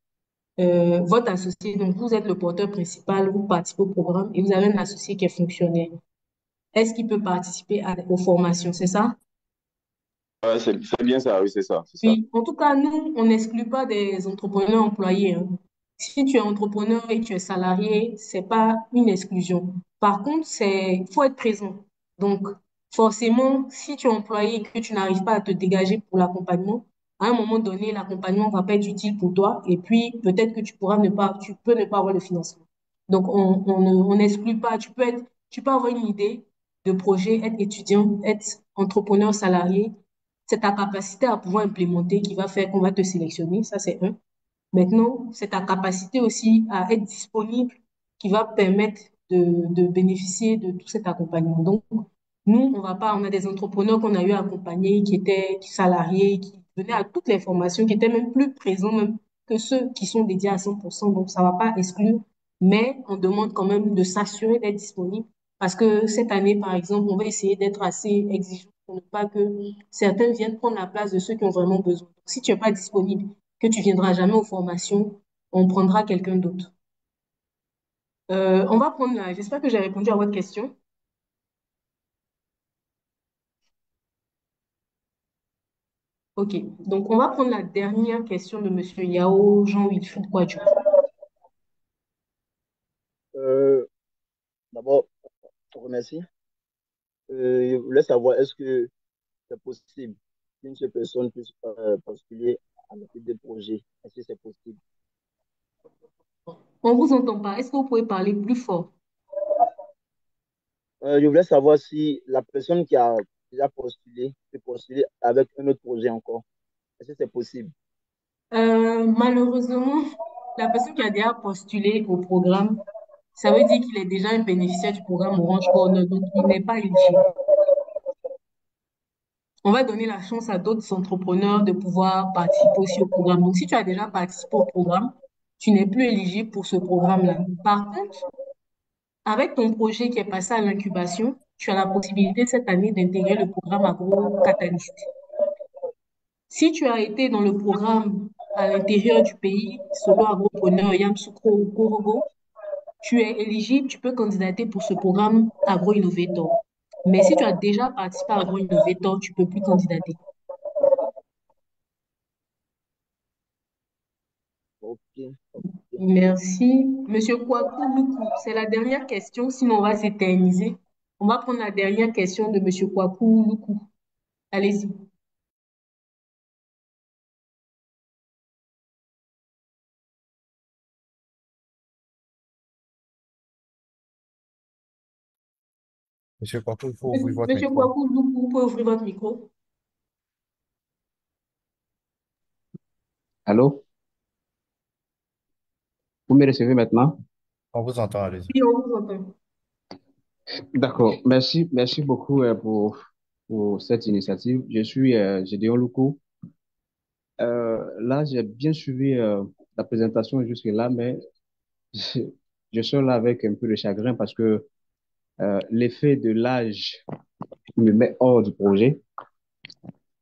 votre associé, donc vous êtes le porteur principal, vous participez au programme et vous avez un associé qui est fonctionnaire. Est-ce qu'il peut participer aux formations, c'est ça? Ouais, c'est bien ça, oui, c'est ça, c'est ça. Oui, en tout cas, nous, on n'exclut pas des entrepreneurs employés, hein. Si tu es entrepreneur et tu es salarié, c'est pas une exclusion. Par contre, faut être présent. Donc, forcément, si tu es employé et que tu n'arrives pas à te dégager pour l'accompagnement, à un moment donné, l'accompagnement va pas être utile pour toi et puis peut-être que tu peux ne pas avoir le financement. Donc, on n'exclut pas. Tu peux avoir une idée de projet, être étudiant, être entrepreneur salarié, c'est ta capacité à pouvoir implémenter qui va faire qu'on va te sélectionner. Ça, c'est un. Maintenant, c'est ta capacité aussi à être disponible qui va permettre de bénéficier de tout cet accompagnement. Donc, nous, on a des entrepreneurs qu'on a eu à accompagner qui étaient salariés, qui venaient à toutes les formations, qui étaient même plus présents même que ceux qui sont dédiés à 100%. Donc, ça ne va pas exclure, mais on demande quand même de s'assurer d'être disponible parce que cette année, par exemple, on va essayer d'être assez exigeant pour ne pas que certains viennent prendre la place de ceux qui ont vraiment besoin. Donc, si tu n'es pas disponible, que tu viendras jamais aux formations, on prendra quelqu'un d'autre. On va prendre j'espère que j'ai répondu à votre question. OK. Donc, on va prendre la dernière question de Monsieur Yao Jean-Wilfried Kouadio. Euh, D'abord, je vous remercie. Je voulais savoir, est-ce que c'est possible qu'une seule personne puisse postuler à la tête des projets? Est-ce que c'est possible? On vous entend pas. Est-ce que vous pouvez parler plus fort? Je voulais savoir si la personne qui a déjà postulé peut postuler avec un autre projet encore. Est-ce que c'est possible? Malheureusement, la personne qui a déjà postulé au programme, ça veut dire qu'il est déjà un bénéficiaire du programme Orange Corner, donc il n'est pas éligible. On va donner la chance à d'autres entrepreneurs de pouvoir participer aussi au programme. Donc, si tu as déjà participé au programme, tu n'es plus éligible pour ce programme-là. Par contre, avec ton projet qui est passé à l'incubation, tu as la possibilité cette année d'intégrer le programme Agro-Catalyst. Si tu as été dans le programme à l'intérieur du pays, solo agropreneur Yamsoukro ou Korogo, tu es éligible, tu peux candidater pour ce programme Agro-Innovator. Mais si tu as déjà participé à Agro-Innovator, tu peux plus candidater. Ok. Merci. Monsieur Kwaku Luku, c'est la dernière question, sinon on va s'éterniser. On va prendre la dernière question de Monsieur Kwaku Luku. Allez-y. Monsieur Quato, il faut ouvrir votre Monsieur micro. Kwaku Luku, vous pouvez ouvrir votre micro. Allô? Vous me recevez maintenant? On vous entend, allez-y. Oui, on vous entend. D'accord. Merci beaucoup pour cette initiative. Je suis Gédéon Loukou. Là, j'ai bien suivi la présentation jusque-là, mais je, je suis là avec un peu de chagrin parce que l'effet de l'âge me met hors du projet.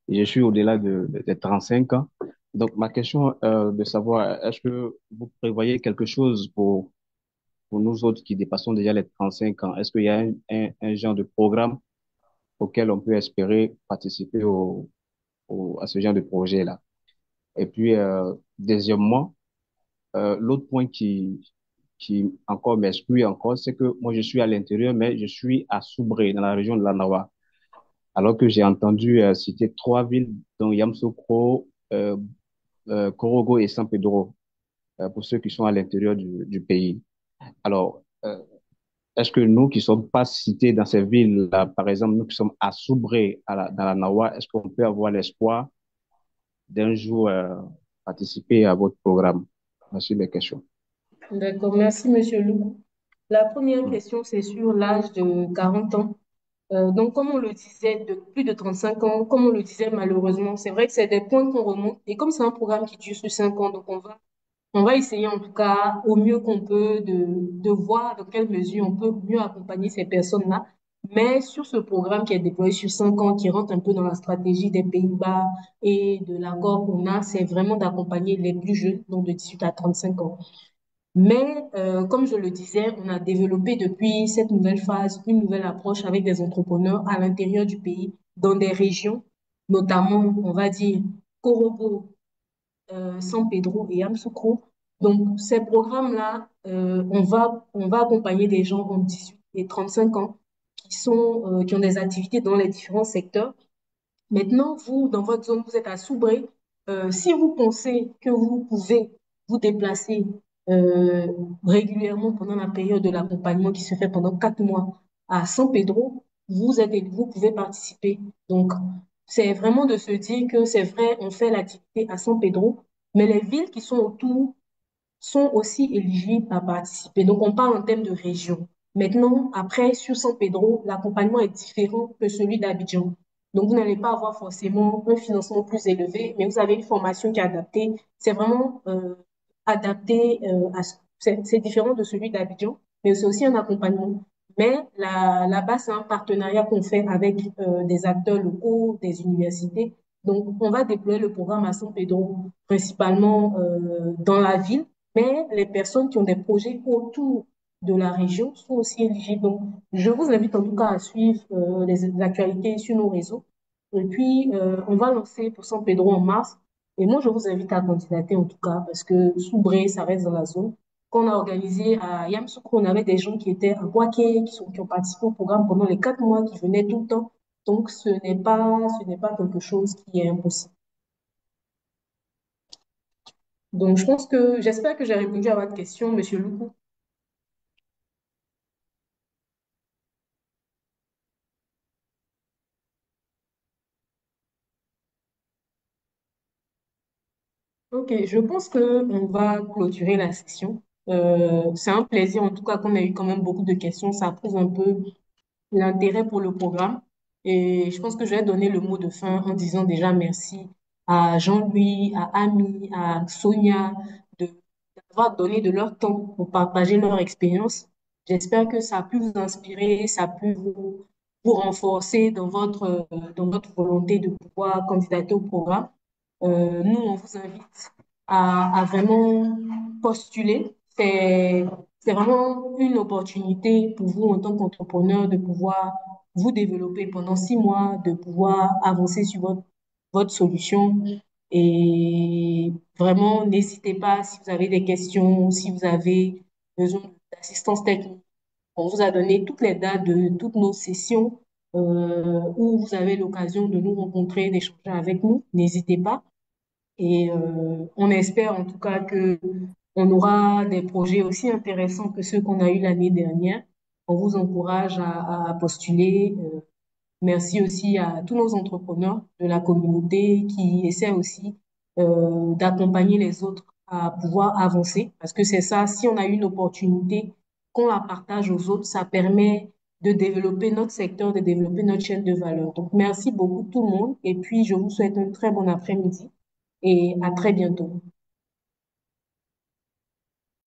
Je suis au-delà des 35 ans. Donc, ma question de savoir, est-ce que vous prévoyez quelque chose pour nous autres qui dépassons déjà les 35 ans? Est-ce qu'il y a un genre de programme auquel on peut espérer participer à ce genre de projet-là? Et puis, deuxièmement, l'autre point qui encore m'exclut encore, c'est que moi, je suis à l'intérieur, mais je suis à Soubré, dans la région de l'Anawa. Alors que j'ai entendu citer trois villes, dont Yamoussoukro, Korogo et San Pedro, pour ceux qui sont à l'intérieur du pays. Alors, est-ce que nous qui sommes pas cités dans ces villes-là, par exemple, nous qui sommes à Soubré, dans la Nawa, est-ce qu'on peut avoir l'espoir d'un jour participer à votre programme? Merci mes questions. D'accord, merci Monsieur Lou. La première question, c'est sur l'âge de 40 ans. Donc, comme on le disait, de plus de 35 ans, comme on le disait malheureusement, c'est vrai que c'est des points qu'on remonte. Et comme c'est un programme qui dure sur 5 ans, donc on va essayer en tout cas au mieux qu'on peut de voir dans quelle mesure on peut mieux accompagner ces personnes-là. Mais sur ce programme qui est déployé sur 5 ans, qui rentre un peu dans la stratégie des Pays-Bas et de l'accord qu'on a, c'est vraiment d'accompagner les plus jeunes, donc de 18 à 35 ans. Mais comme je le disais, on a développé depuis cette nouvelle phase une nouvelle approche avec des entrepreneurs à l'intérieur du pays, dans des régions, notamment, on va dire, Corobo, San Pedro et Yamoussoukro. Donc, ces programmes-là, on va accompagner des gens entre 18 et 35 ans qui ont des activités dans les différents secteurs. Maintenant, vous, dans votre zone, vous êtes à Soubré. Si vous pensez que vous pouvez vous déplacer euh, régulièrement pendant la période de l'accompagnement qui se fait pendant 4 mois à San Pedro, vous pouvez participer. Donc, c'est vraiment de se dire que c'est vrai, on fait l'activité à San Pedro, mais les villes qui sont autour sont aussi éligibles à participer. Donc, on parle en termes de région. Maintenant, après, sur San Pedro, l'accompagnement est différent que celui d'Abidjan. Donc, vous n'allez pas avoir forcément un financement plus élevé, mais vous avez une formation qui est adaptée. C'est vraiment adapté c'est différent de celui d'Abidjan, mais c'est aussi un accompagnement. Mais là-bas, c'est un partenariat qu'on fait avec des acteurs locaux, des universités. Donc, on va déployer le programme à San Pedro, principalement dans la ville, mais les personnes qui ont des projets autour de la région sont aussi éligibles. Donc, je vous invite en tout cas à suivre les actualités sur nos réseaux. Et puis, on va lancer pour San Pedro en mars. Et moi, je vous invite à candidater en tout cas, parce que Soubré, ça reste dans la zone. Quand on a organisé à Yamoussoukro, on avait des gens qui étaient à Boaké, qui ont participé au programme pendant les 4 mois, qui venaient tout le temps. Donc, ce n'est pas quelque chose qui est impossible. Donc, j'espère que j'ai répondu à votre question, Monsieur Loukou. Ok, je pense que on va clôturer la session. C'est un plaisir, en tout cas, qu'on ait eu quand même beaucoup de questions. Ça prouve un peu l'intérêt pour le programme. Et je pense que je vais donner le mot de fin en disant déjà merci à Jean-Louis, à Ami, à Sonia de d'avoir donné de leur temps pour partager leur expérience. J'espère que ça a pu vous inspirer, ça a pu vous renforcer dans votre volonté de pouvoir candidater au programme. Nous, on vous invite à vraiment postuler. C'est vraiment une opportunité pour vous en tant qu'entrepreneur de pouvoir vous développer pendant 6 mois, de pouvoir avancer sur votre solution. Et vraiment, n'hésitez pas si vous avez des questions, si vous avez besoin d'assistance technique. On vous a donné toutes les dates de toutes nos sessions où vous avez l'occasion de nous rencontrer, d'échanger avec nous. N'hésitez pas. Et on espère en tout cas que on aura des projets aussi intéressants que ceux qu'on a eu l'année dernière. On vous encourage à postuler. Merci aussi à tous nos entrepreneurs de la communauté qui essaient aussi d'accompagner les autres à pouvoir avancer. Parce que c'est ça, si on a une opportunité, qu'on la partage aux autres, ça permet de développer notre secteur, de développer notre chaîne de valeur. Donc, merci beaucoup tout le monde. Et puis, je vous souhaite un très bon après-midi et à très bientôt.